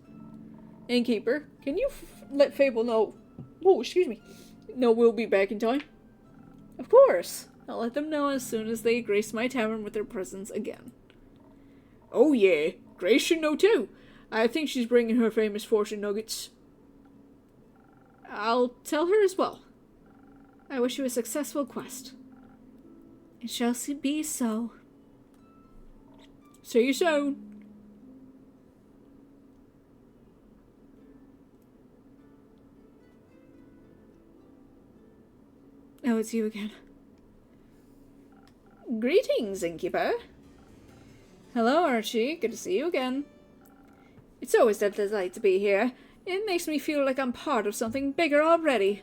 Innkeeper, can you let Fable know... Oh, excuse me. No, we'll be back in time. Of course. I'll let them know as soon as they grace my tavern with their presence again. Oh yeah, Grace should know too. I think she's bringing her famous fortune nuggets. I'll tell her as well. I wish you a successful quest. It shall be so. See you soon. Oh, it's you again. Greetings, Innkeeper. Hello, Archie. Good to see you again. It's always a delight to be here. It makes me feel like I'm part of something bigger already.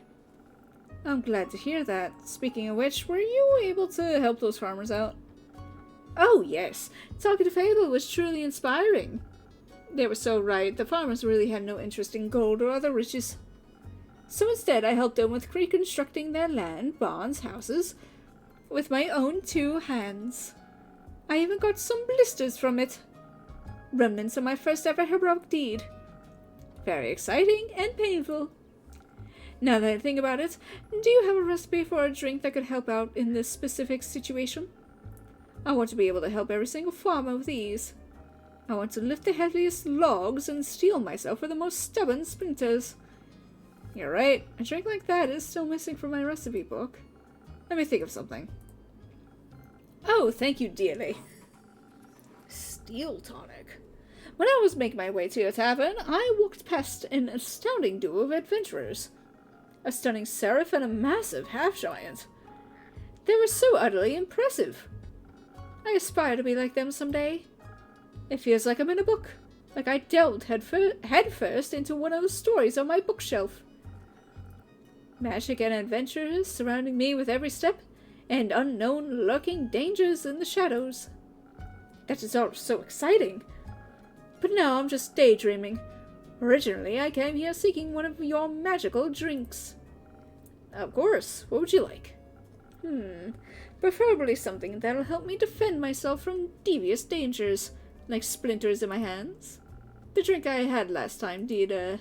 I'm glad to hear that. Speaking of which, were you able to help those farmers out? Oh, yes. Talking to Fable was truly inspiring. They were so right. The farmers really had no interest in gold or other riches. So instead, I helped them with reconstructing their land, barns, houses, with my own 2 hands. I even got some blisters from it. Remnants of my first ever heroic deed. Very exciting and painful. Now that I think about it, do you have a recipe for a drink that could help out in this specific situation? I want to be able to help every single farmer with ease. I want to lift the heaviest logs and steel myself for the most stubborn splinters. You're right, a drink like that is still missing from my recipe book. Let me think of something. Oh, thank you dearly. Steel tonic. When I was making my way to your tavern, I walked past an astounding duo of adventurers. A stunning seraph and a massive half-giant. They were so utterly impressive. I aspire to be like them someday. It feels like I'm in a book, like I delved headfirst into one of the stories on my bookshelf. Magic and adventures surrounding me with every step, and unknown lurking dangers in the shadows. That is all so exciting. But now I'm just daydreaming. Originally, I came here seeking one of your magical drinks. Of course, what would you like? Preferably something that'll help me defend myself from devious dangers, like splinters in my hands. The drink I had last time did,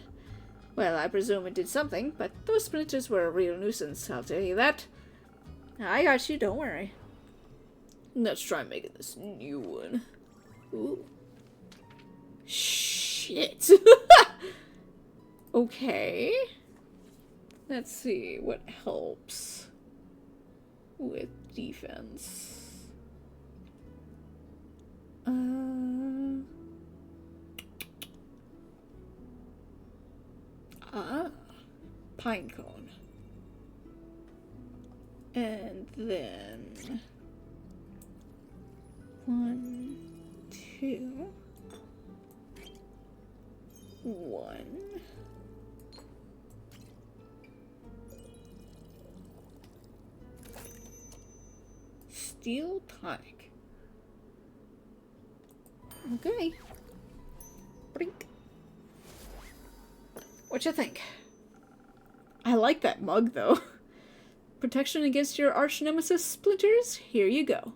well, I presume it did something, but those splinters were a real nuisance, I'll tell you that. I got you, don't worry. Let's try making this new one. Ooh. Shit. Okay. Let's see what helps with defense. Pine cone. And then 1, 2, 1. Steel tonic. Okay. Brink. What you think? I like that mug, though. Protection against your arch nemesis splinters? Here you go.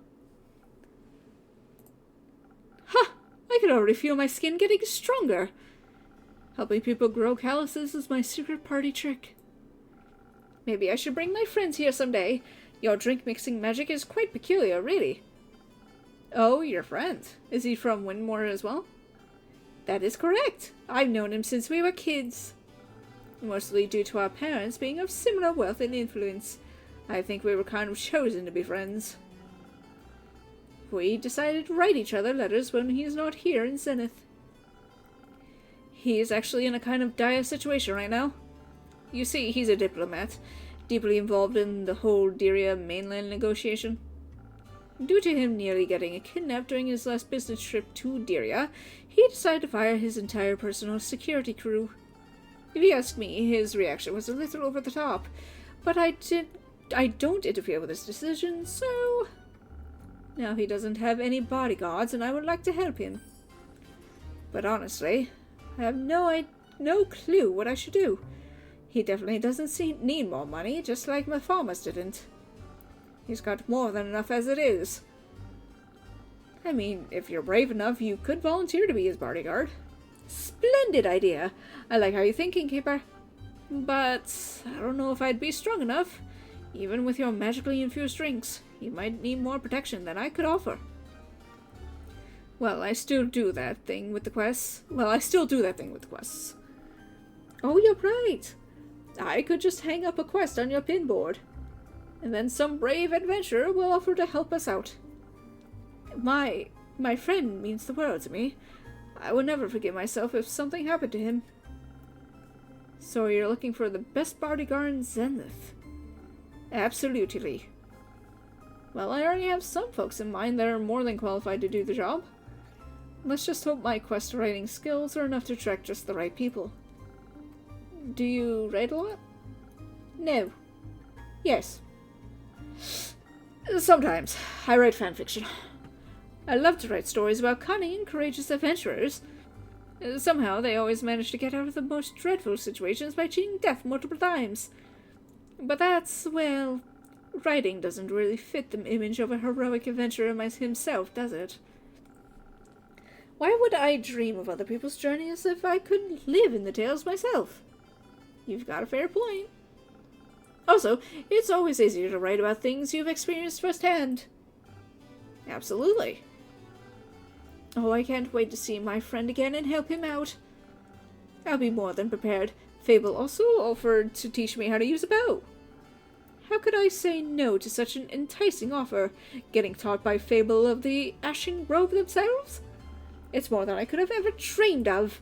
Ha! I can already feel my skin getting stronger. Helping people grow calluses is my secret party trick. Maybe I should bring my friends here someday. Your drink mixing magic is quite peculiar, really. Oh, your friend. Is he from Windmore as well? That is correct. I've known him since we were kids. Mostly due to our parents being of similar wealth and influence. I think we were kind of chosen to be friends. We decided to write each other letters when he's not here in Zenith. He is actually in a kind of dire situation right now. You see, he's a diplomat, deeply involved in the whole Diria mainland negotiation. Due to him nearly getting kidnapped during his last business trip to Diria, he decided to fire his entire personal security crew. If you ask me, his reaction was a little over the top, but I don't interfere with his decision, so... Now he doesn't have any bodyguards, and I would like to help him. But honestly, I have no clue what I should do. He definitely doesn't need more money, just like my farmers didn't. He's got more than enough as it is. I mean, if you're brave enough, you could volunteer to be his bodyguard. Splendid idea! I like how you're thinking, Keeper. But I don't know if I'd be strong enough. Even with your magically infused drinks, you might need more protection than I could offer. Well, I still do that thing with the quests. Oh, you're right. I could just hang up a quest on your pin board. And then some brave adventurer will offer to help us out. My friend means the world to me. I would never forgive myself if something happened to him. So you're looking for the best bodyguard in Zenith? Absolutely. Well, I already have some folks in mind that are more than qualified to do the job. Let's just hope my quest writing skills are enough to attract just the right people. Do you write a lot? No. Yes. Sometimes. I write fanfiction. I love to write stories about cunning and courageous adventurers. Somehow they always manage to get out of the most dreadful situations by cheating death multiple times. But that's, well, writing doesn't really fit the image of a heroic adventurer himself, does it? Why would I dream of other people's journeys if I could live in the tales myself? You've got a fair point. Also, it's always easier to write about things you've experienced firsthand. Absolutely. Oh, I can't wait to see my friend again and help him out. I'll be more than prepared. Fable also offered to teach me how to use a bow. How could I say no to such an enticing offer, getting taught by Fable of the Ashen Grove themselves? It's more than I could have ever dreamed of.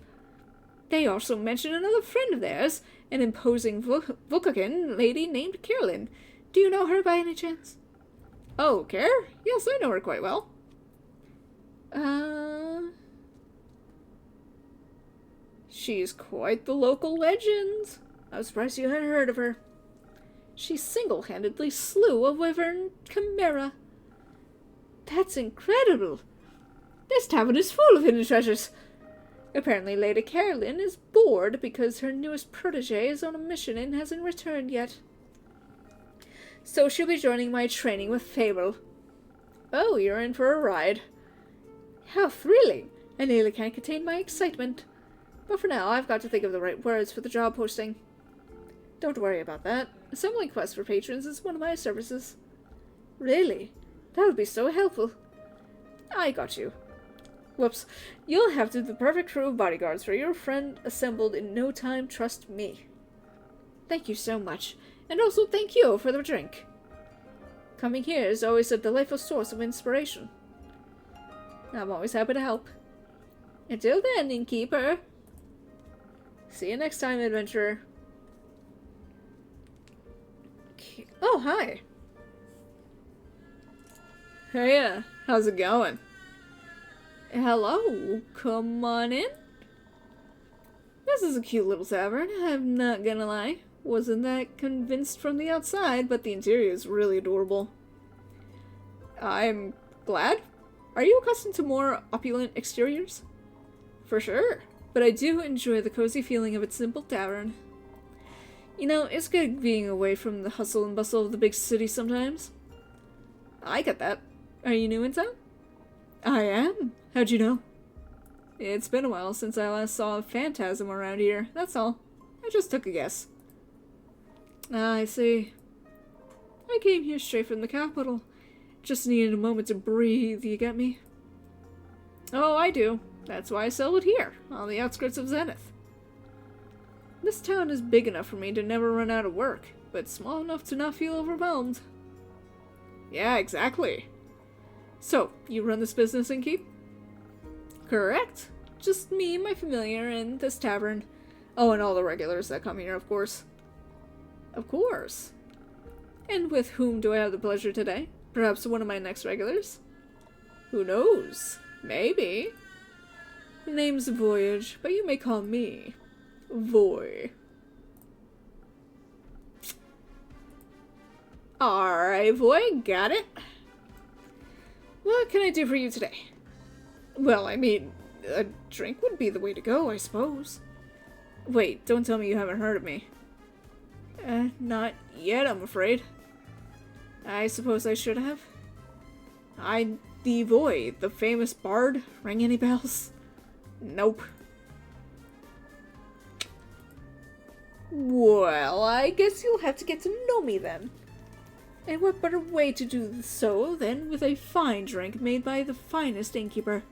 They also mention another friend of theirs, an imposing Vukakin lady named Carolyn. Do you know her by any chance? Oh, Care? Yes, I know her quite well. She's quite the local legend. I was surprised you hadn't heard of her. She single-handedly slew a wyvern chimera. That's incredible. This tavern is full of hidden treasures. Apparently Lady Carolyn is bored because her newest protege is on a mission and hasn't returned yet. So she'll be joining my training with Fable. Oh, you're in for a ride. How thrilling! I nearly can't contain my excitement. But for now, I've got to think of the right words for the job posting. Don't worry about that. Assembling quests for patrons is one of my services. Really? That would be so helpful. I got you. Whoops. You'll have the perfect crew of bodyguards for your friend assembled in no time, trust me. Thank you so much. And also thank you for the drink. Coming here is always a delightful source of inspiration. I'm always happy to help. Until then, innkeeper. See you next time, adventurer. Oh, hi. Hey, how's it going? Hello, come on in. This is a cute little tavern, I'm not gonna lie. Wasn't that convinced from the outside, but the interior is really adorable. I'm glad. Are you accustomed to more opulent exteriors? For sure, but I do enjoy the cozy feeling of its simple tavern. You know, it's good being away from the hustle and bustle of the big city sometimes. I get that. Are you new in town? I am. How'd you know? It's been a while since I last saw a phantasm around here, that's all. I just took a guess. Ah, I see. I came here straight from the capital. Just needed a moment to breathe, you get me? Oh, I do. That's why I settled here, on the outskirts of Zenith. This town is big enough for me to never run out of work, but small enough to not feel overwhelmed. Yeah, exactly. So, you run this business in Keep? Correct. Just me, my familiar, and this tavern. Oh, and all the regulars that come here, of course. Of course. And with whom do I have the pleasure today? Perhaps one of my next regulars? Who knows? Maybe. The name's Voyage, but you may call me Voy. Alright, Voy, got it. What can I do for you today? Well, I mean, a drink would be the way to go, I suppose. Wait, don't tell me you haven't heard of me. Not yet, I'm afraid. I suppose I should have. I'm the Void, the famous bard. Ring any bells? Nope. Well, I guess you'll have to get to know me then. And what better way to do so than with a fine drink made by the finest innkeeper?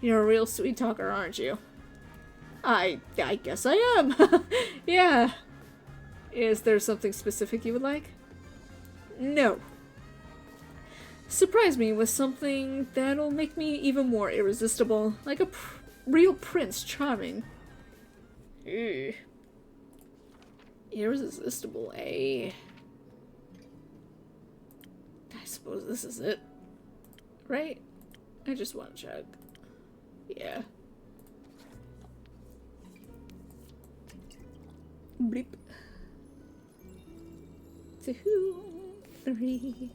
You're a real sweet talker, aren't you? I guess I am. Yeah. Is there something specific you would like? No. Surprise me with something that'll make me even more irresistible, like a real Prince Charming. Ew. Irresistible, eh? I suppose this is it. Right? I just want to check. Yeah. Bleep. 2, 3.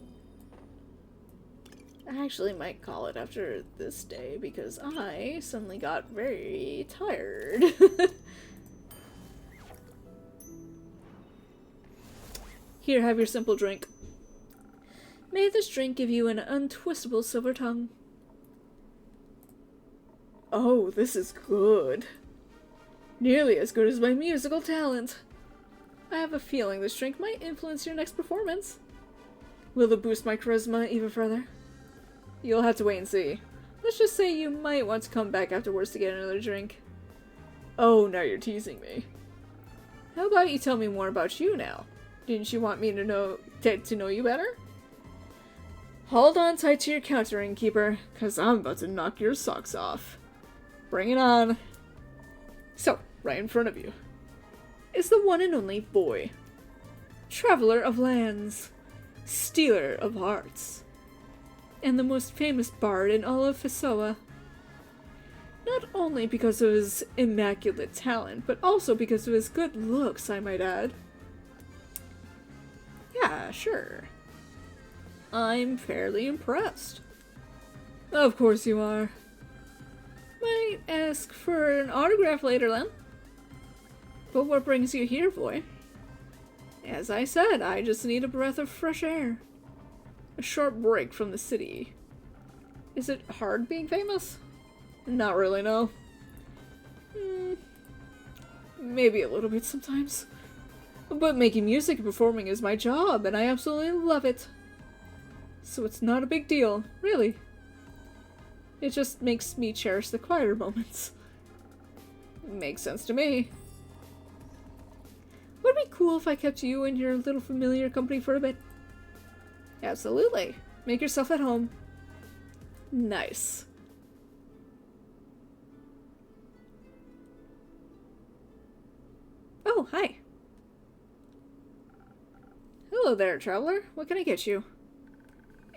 I actually might call it after this day because I suddenly got very tired. Here, have your simple drink. May this drink give you an untwistable silver tongue. Oh, this is good. Nearly as good as my musical talent. I have a feeling this drink might influence your next performance. Will it boost my charisma even further? You'll have to wait and see. Let's just say you might want to come back afterwards to get another drink. Oh, now you're teasing me. How about you tell me more about you now? Didn't you want me to know you better? Hold on tight to your counter, innkeeper, cause I'm about to knock your socks off. Bring it on. So, right in front of you is the one and only boy. Traveler of lands, stealer of hearts, and the most famous bard in all of Fesoa. Not only because of his immaculate talent, but also because of his good looks, I might add. Yeah, sure. I'm fairly impressed. Of course you are. Might ask for an autograph later then. But what brings you here, boy? As I said, I just need a breath of fresh air. A short break from the city. Is it hard being famous? Not really, no. Maybe a little bit sometimes. But making music and performing is my job, and I absolutely love it. So it's not a big deal, really. It just makes me cherish the quieter moments. Makes sense to me. Would it be cool if I kept you in your little familiar company for a bit? Absolutely. Make yourself at home. Nice. Oh, hi. Hello there, traveler. What can I get you?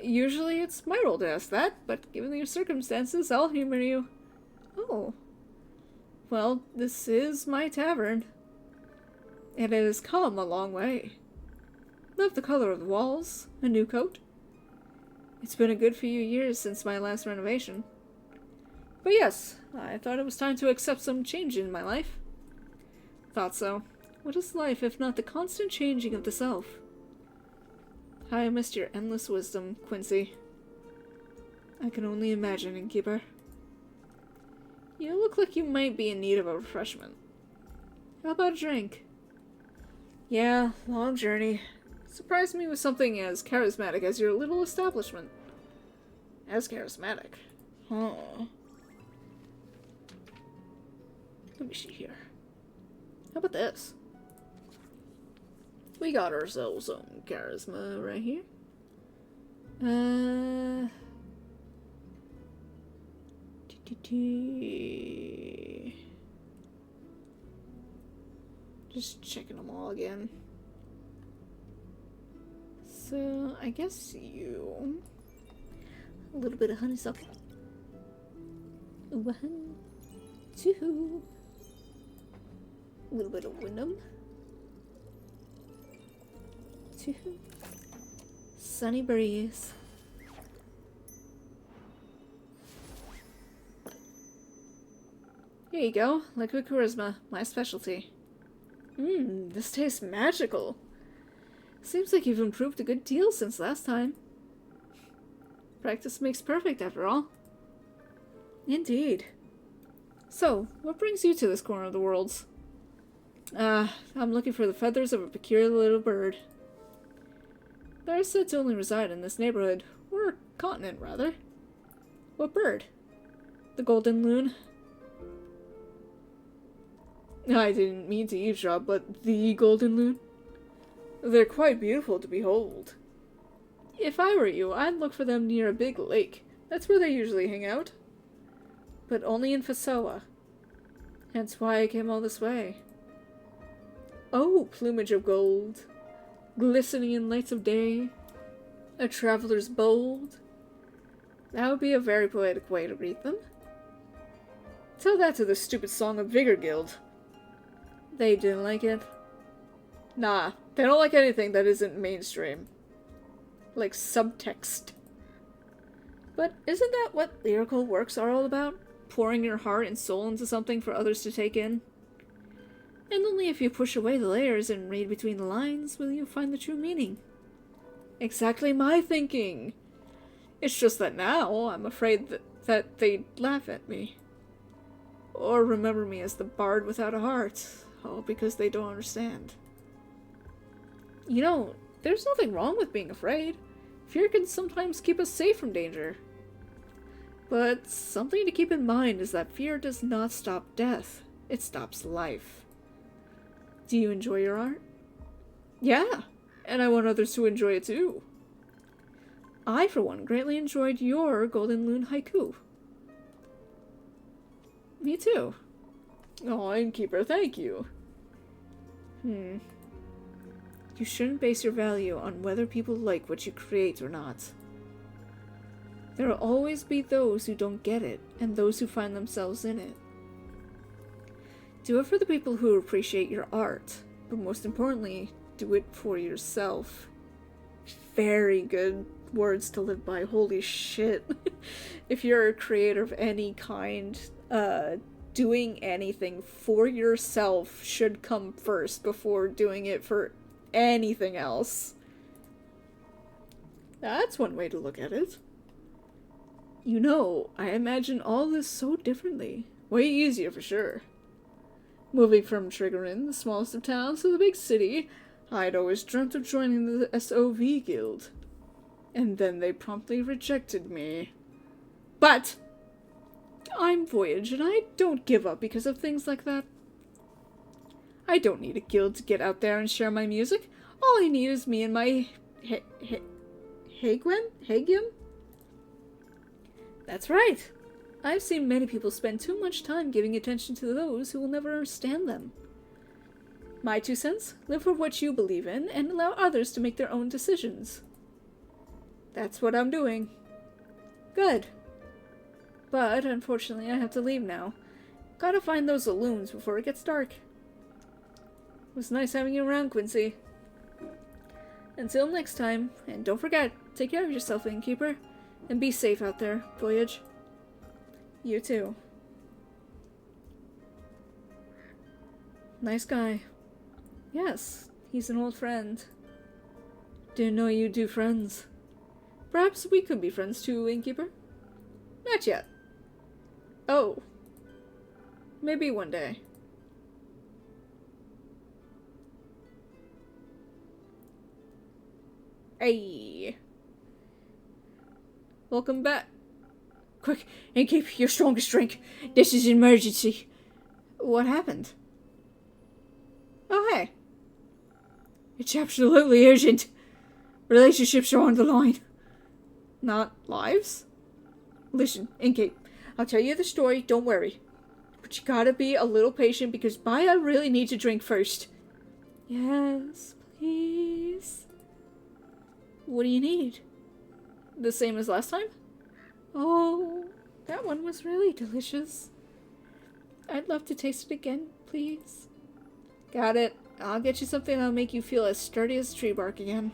Usually it's my role to ask that, but given your circumstances, I'll humor you. Oh. Well, this is my tavern. And it has come a long way. Love the color of the walls. A new coat. It's been a good few years since my last renovation. But yes, I thought it was time to accept some change in my life. Thought so. What is life if not the constant changing of the self? How I missed your endless wisdom, Quincy. I can only imagine, innkeeper. You look like you might be in need of a refreshment. How about a drink? Yeah, long journey. Surprised me with something as charismatic as your little establishment. As charismatic? Huh. Let me see here. How about this? We got ourselves some charisma right here. Just checking them all again. So, I guess you... A little bit of honeysuckle. 1, 2. A little bit of Wyndham. 2. Sunny breeze. Here you go. Liquid charisma. My specialty. This tastes magical. Seems like you've improved a good deal since last time. Practice makes perfect, after all. Indeed. So, what brings you to this corner of the world? I'm looking for the feathers of a peculiar little bird. They're said to only reside in this neighborhood, or continent, rather. What bird? The golden loon? I didn't mean to eavesdrop, but the golden loon? They're quite beautiful to behold. If I were you, I'd look for them near a big lake. That's where they usually hang out. But only in Fesoa. Hence why I came all this way. Oh, plumage of gold, glistening in lights of day, a traveler's bold. That would be a very poetic way to read them. Tell that to the stupid Song of Vigor Guild. They didn't like it. Nah, they don't like anything that isn't mainstream. Like subtext. But isn't that what lyrical works are all about? Pouring your heart and soul into something for others to take in? And only if you push away the layers and read between the lines will you find the true meaning. Exactly my thinking! It's just that now I'm afraid that they'd laugh at me. Or remember me as the bard without a heart, all because they don't understand. You know, there's nothing wrong with being afraid. Fear can sometimes keep us safe from danger. But something to keep in mind is that fear does not stop death. It stops life. Do you enjoy your art? Yeah, and I want others to enjoy it too. I, for one, greatly enjoyed your Golden Loon haiku. Me too. Oh, Innkeeper, thank you. You shouldn't base your value on whether people like what you create or not. There will always be those who don't get it, and those who find themselves in it. Do it for the people who appreciate your art, but most importantly, do it for yourself. Very good words to live by, holy shit. If you're a creator of any kind, doing anything for yourself should come first before doing it for anything else. That's one way to look at it. You know, I imagine all this so differently. Way easier for sure. Moving from Triggerin, the smallest of towns, to the big city, I'd always dreamt of joining the SOV guild. And then they promptly rejected me. But I'm Voyage, and I don't give up because of things like that. I don't need a guild to get out there and share my music. All I need is me and my Hagium? That's right. I've seen many people spend too much time giving attention to those who will never understand them. My 2 cents, live for what you believe in and allow others to make their own decisions. That's what I'm doing. Good. But, unfortunately, I have to leave now. Gotta find those saloons before it gets dark. It was nice having you around, Quincy. Until next time, and don't forget, take care of yourself, Innkeeper, and be safe out there, Voyage. You too. Nice guy. Yes, he's an old friend. Didn't know you do friends. Perhaps we could be friends too, Innkeeper? Not yet. Oh. Maybe one day. Hey. Welcome back. Quick, Innkeep, your strongest drink. This is an emergency. What happened? Oh, hey. It's absolutely urgent. Relationships are on the line. Not lives? Listen, Innkeep, I'll tell you the story, don't worry. But you gotta be a little patient because Baya really needs a drink first. Yes, please. What do you need? The same as last time? Oh, that one was really delicious. I'd love to taste it again, please. Got it. I'll get you something that'll make you feel as sturdy as tree bark again.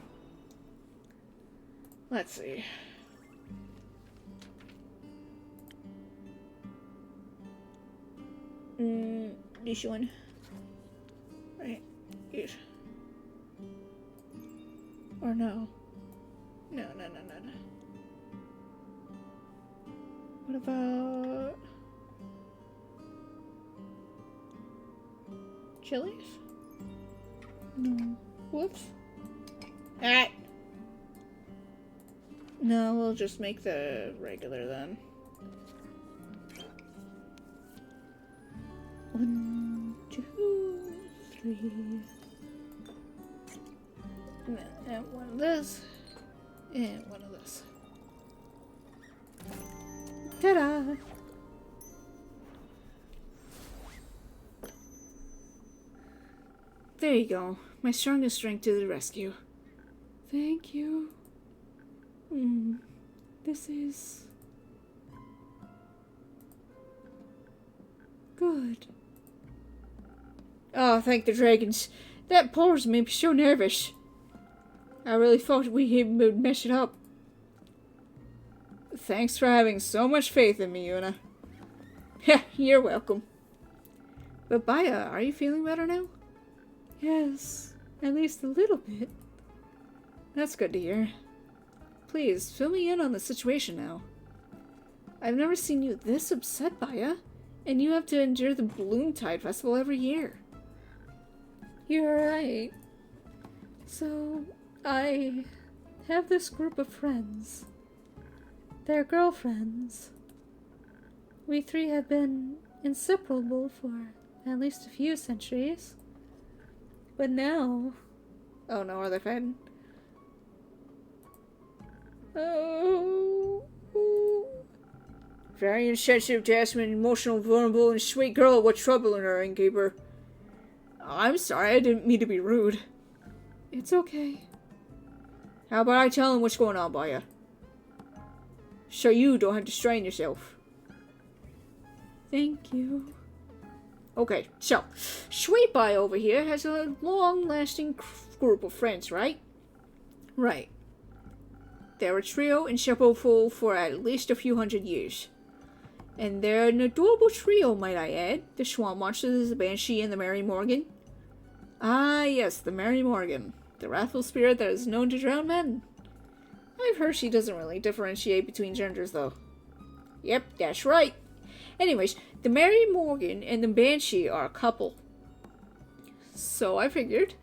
Let's see. This one. Right. Here. Or no. No. What about chilies? No. Whoops. Alright. No, we'll just make the regular then. 1, 2, 3. And one of this. And one of this. Ta-da! There you go. My strongest drink to the rescue. Thank you. This is good. Oh, thank the dragons. That pause made me so nervous. I really thought we would mess it up. Thanks for having so much faith in me, Yuna. Yeah, you're welcome. But Baya, are you feeling better now? Yes, at least a little bit. That's good to hear. Please, fill me in on the situation now. I've never seen you this upset, Baya. And you have to endure the Bloom Tide Festival every year. You're right. So, I have this group of friends. They're girlfriends. We three have been inseparable for at least a few centuries. But now... Oh no, are they fighting? Oh... Very insensitive, Jasmine, emotional, vulnerable, and sweet girl. What's troubling her, innkeeper? I'm sorry, I didn't mean to be rude. It's okay. How about I tell him what's going on by you? So you don't have to strain yourself. Thank you. Okay, so, Sweet Pie over here has a long-lasting group of friends, right? Right. They're a trio inseparable for at least a few hundred years. And they're an adorable trio, might I add. The Swamp Monsters, the Banshee, and the Mary Morgan. Ah, yes, the Mary Morgan. The wrathful spirit that is known to drown men. I've heard she doesn't really differentiate between genders, though. Yep, that's right. Anyways, the Mary Morgan and the Banshee are a couple. So I figured.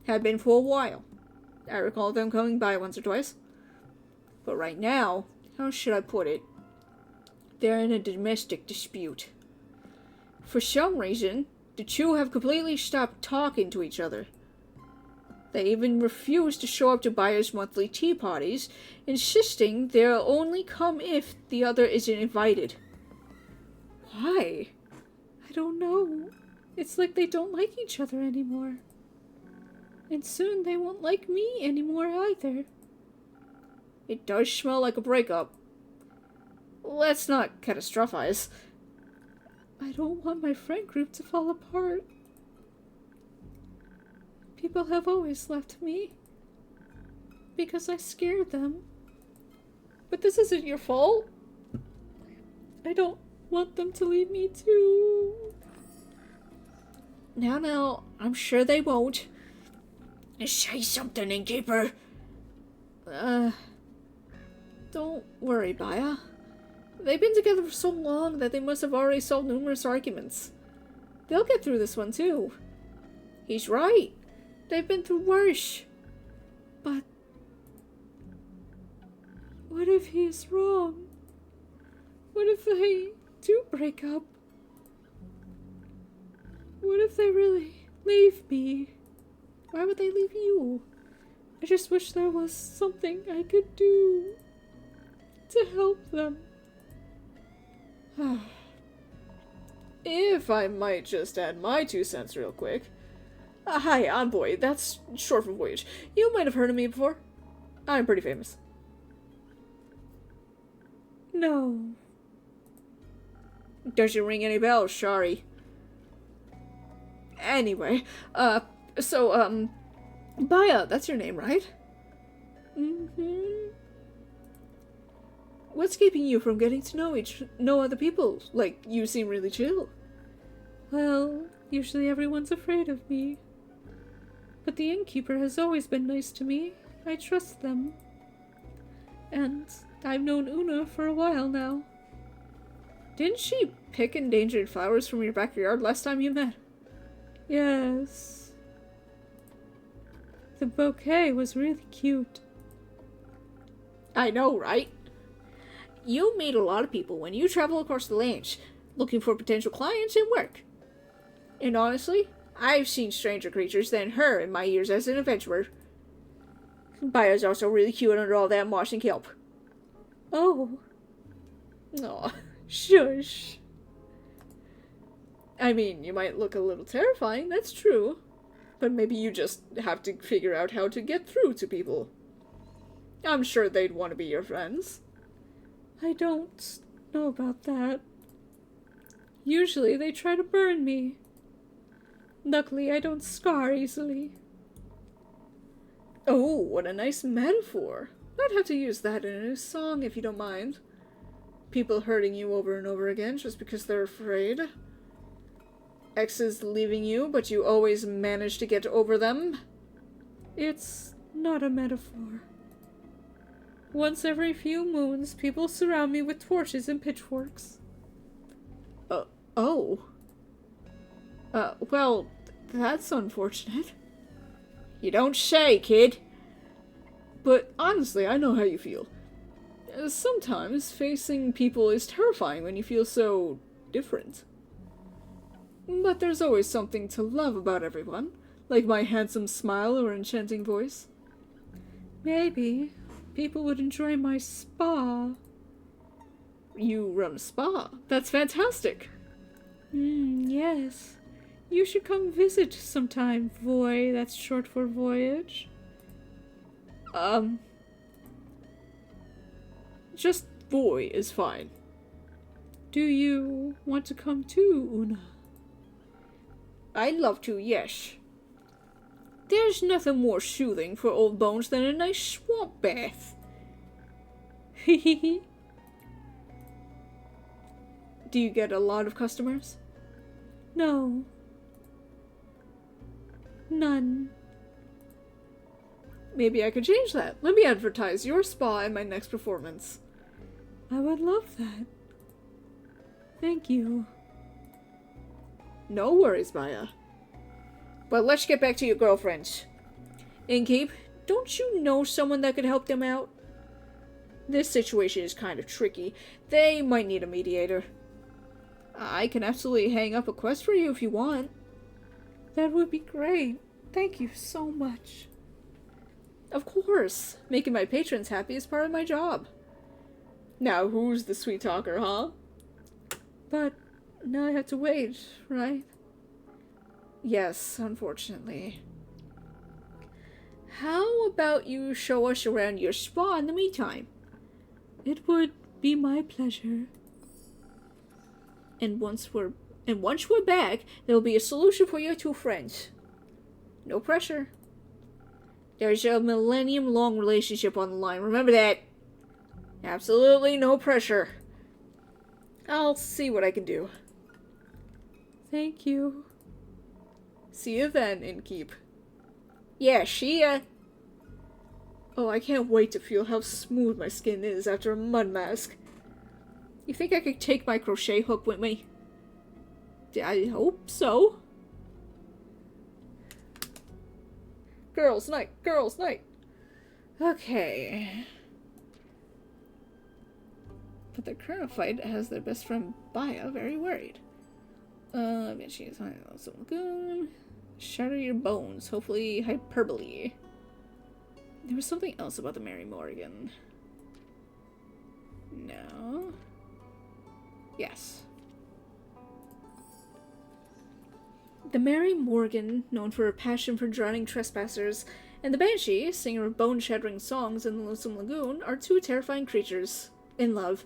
Have been for a while. I recall them coming by once or twice. But right now, how should I put it? They're in a domestic dispute. For some reason, the two have completely stopped talking to each other. They even refuse to show up to Buyer's monthly tea parties, insisting they'll only come if the other isn't invited. Why? I don't know. It's like they don't like each other anymore. And soon they won't like me anymore either. It does smell like a breakup. Let's not catastrophize. I don't want my friend group to fall apart. People have always left me because I scared them. But this isn't your fault. I don't want them to leave me too. Now, I'm sure they won't. Say something, innkeeper. Don't worry, Baya. They've been together for so long that they must have already solved numerous arguments. They'll get through this one, too. He's right. They've been through worse. But... what if he's wrong? What if they do break up? What if they really leave me? Why would they leave you? I just wish there was something I could do to help them. If I might just add my 2 cents real quick. Hi, I'm Boyd. That's short for Voyage. You might have heard of me before. I'm pretty famous. No. Doesn't ring any bells, sorry. Anyway, Baya, that's your name, right? Mm-hmm. What's keeping you from getting to know other people? Like, you seem really chill. Well, usually everyone's afraid of me. But the innkeeper has always been nice to me. I trust them. And I've known Una for a while now. Didn't she pick endangered flowers from your backyard last time you met? Yes. The bouquet was really cute. I know, right? You meet a lot of people when you travel across the lands, looking for potential clients and work. And honestly, I've seen stranger creatures than her in my years as an adventurer. Baya's also really cute under all that moss and kelp. Oh. Aw, Shush. I mean, you might look a little terrifying, that's true. But maybe you just have to figure out how to get through to people. I'm sure they'd want to be your friends. I don't know about that. Usually they try to burn me. Luckily, I don't scar easily. Oh, what a nice metaphor. I'd have to use that in a new song if you don't mind. People hurting you over and over again just because they're afraid. Exes leaving you, but you always manage to get over them. It's not a metaphor. Once every few moons, people surround me with torches and pitchforks. Oh. Well, that's unfortunate. You don't say, kid. But honestly, I know how you feel. Sometimes facing people is terrifying when you feel so different. But there's always something to love about everyone, like my handsome smile or enchanting voice. Maybe people would enjoy my spa. You run a spa. That's fantastic. Yes. You should come visit sometime, Voy. That's short for voyage. Just boy is fine. Do you want to come too, Una? I'd love to, yes. There's nothing more soothing for old bones than a nice swamp bath. Hehehe. Do you get a lot of customers? No. None. Maybe I could change that. Let me advertise your spa in my next performance. I would love that. Thank you. No worries, Maya. But let's get back to your girlfriends. Innkeep, don't you know someone that could help them out? This situation is kind of tricky. They might need a mediator. I can absolutely hang up a quest for you if you want. That would be great. Thank you so much. Of course. Making my patrons happy is part of my job. Now, who's the sweet talker, huh? But now I have to wait, right? Yes, unfortunately. How about you show us around your spa in the meantime? It would be my pleasure. And once we're back, there'll be a solution for your two friends. No pressure. There's a millennium-long relationship on the line. Remember that. Absolutely no pressure. I'll see what I can do. Thank you. See you then, Innkeep. Yeah, see ya. Oh, I can't wait to feel how smooth my skin is after a mud mask. You think I could take my crochet hook with me? I hope so. Girls' night, girls' night. Okay. But the current fight has their best friend Baya very worried. I bet she is hiding on some lagoon. Shatter your bones, hopefully hyperbole. There was something else about the Mary Morgan. No. Yes. The Mary Morgan, known for her passion for drowning trespassers, and the Banshee, singer of bone-shattering songs in the Lonesome Lagoon, are two terrifying creatures in love.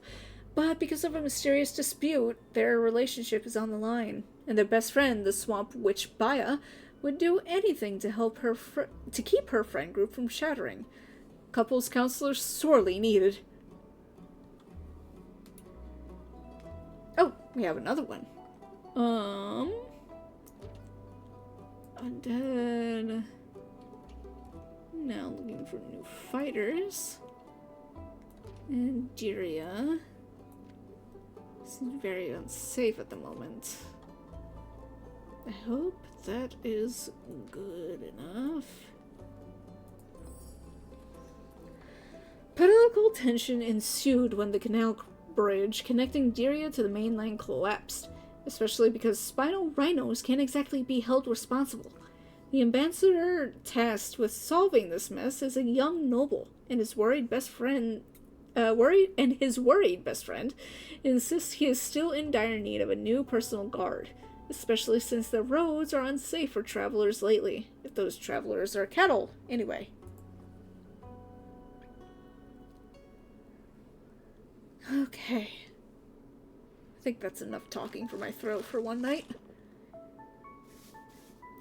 But because of a mysterious dispute, their relationship is on the line, and their best friend, the swamp witch Baya, would do anything to help her to keep her friend group from shattering. Couples counselors sorely needed. Oh, we have another one. Undead. Now looking for new fighters. And Diria seems very unsafe at the moment. I hope that is good enough. Political tension ensued when the canal bridge connecting Diria to the mainland collapsed, especially because spinal rhinos can't exactly be held responsible. The ambassador tasked with solving this mess is a young noble, and his worried best friend insists he is still in dire need of a new personal guard, especially since the roads are unsafe for travelers lately. If those travelers are cattle, anyway. Okay. I think that's enough talking for my throat for one night.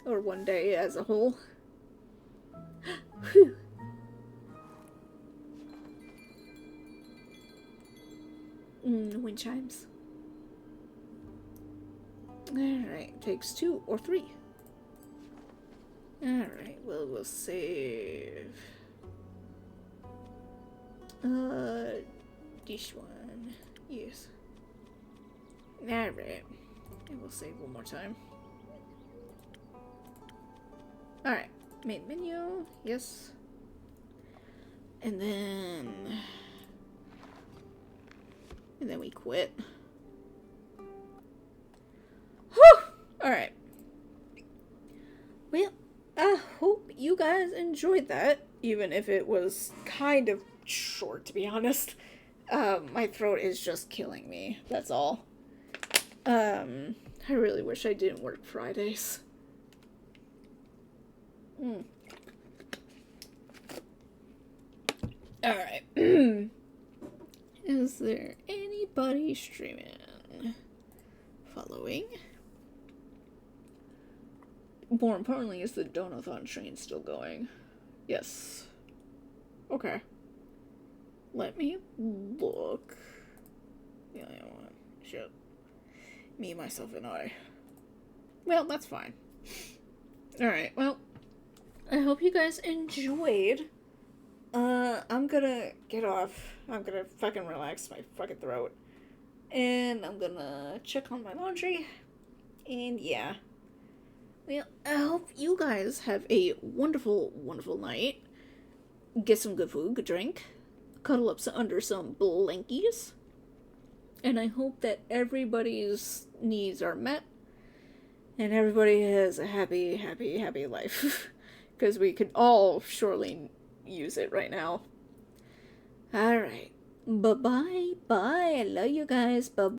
Or one day as a whole. Whew. Wind chimes. Alright, takes 2 or 3. Alright, well, we'll save. This one. Yes. Alright. And we'll save one more time. Alright. Main menu. Yes. And then we quit. Whew! Alright. Well, I hope you guys enjoyed that, even if it was kind of short, to be honest. My throat is just killing me, that's all. I really wish I didn't work Fridays. Alright. Is there anybody streaming? Following? More importantly, is the Donathon train still going? Yes. Okay. Let me look. Yeah, I don't want shit. Me, myself, and I. Well, that's fine. Alright, well, I hope you guys enjoyed. I'm gonna get off. I'm gonna fucking relax my fucking throat. And I'm gonna check on my laundry. And yeah. Well, I hope you guys have a wonderful, wonderful night. Get some good food, good drink. Cuddle up under some blankies. And I hope that everybody's needs are met. And everybody has a happy, happy, happy life. Because we could all surely use it right now. Alright. Bye-bye. Bye. I love you guys. Bye-bye.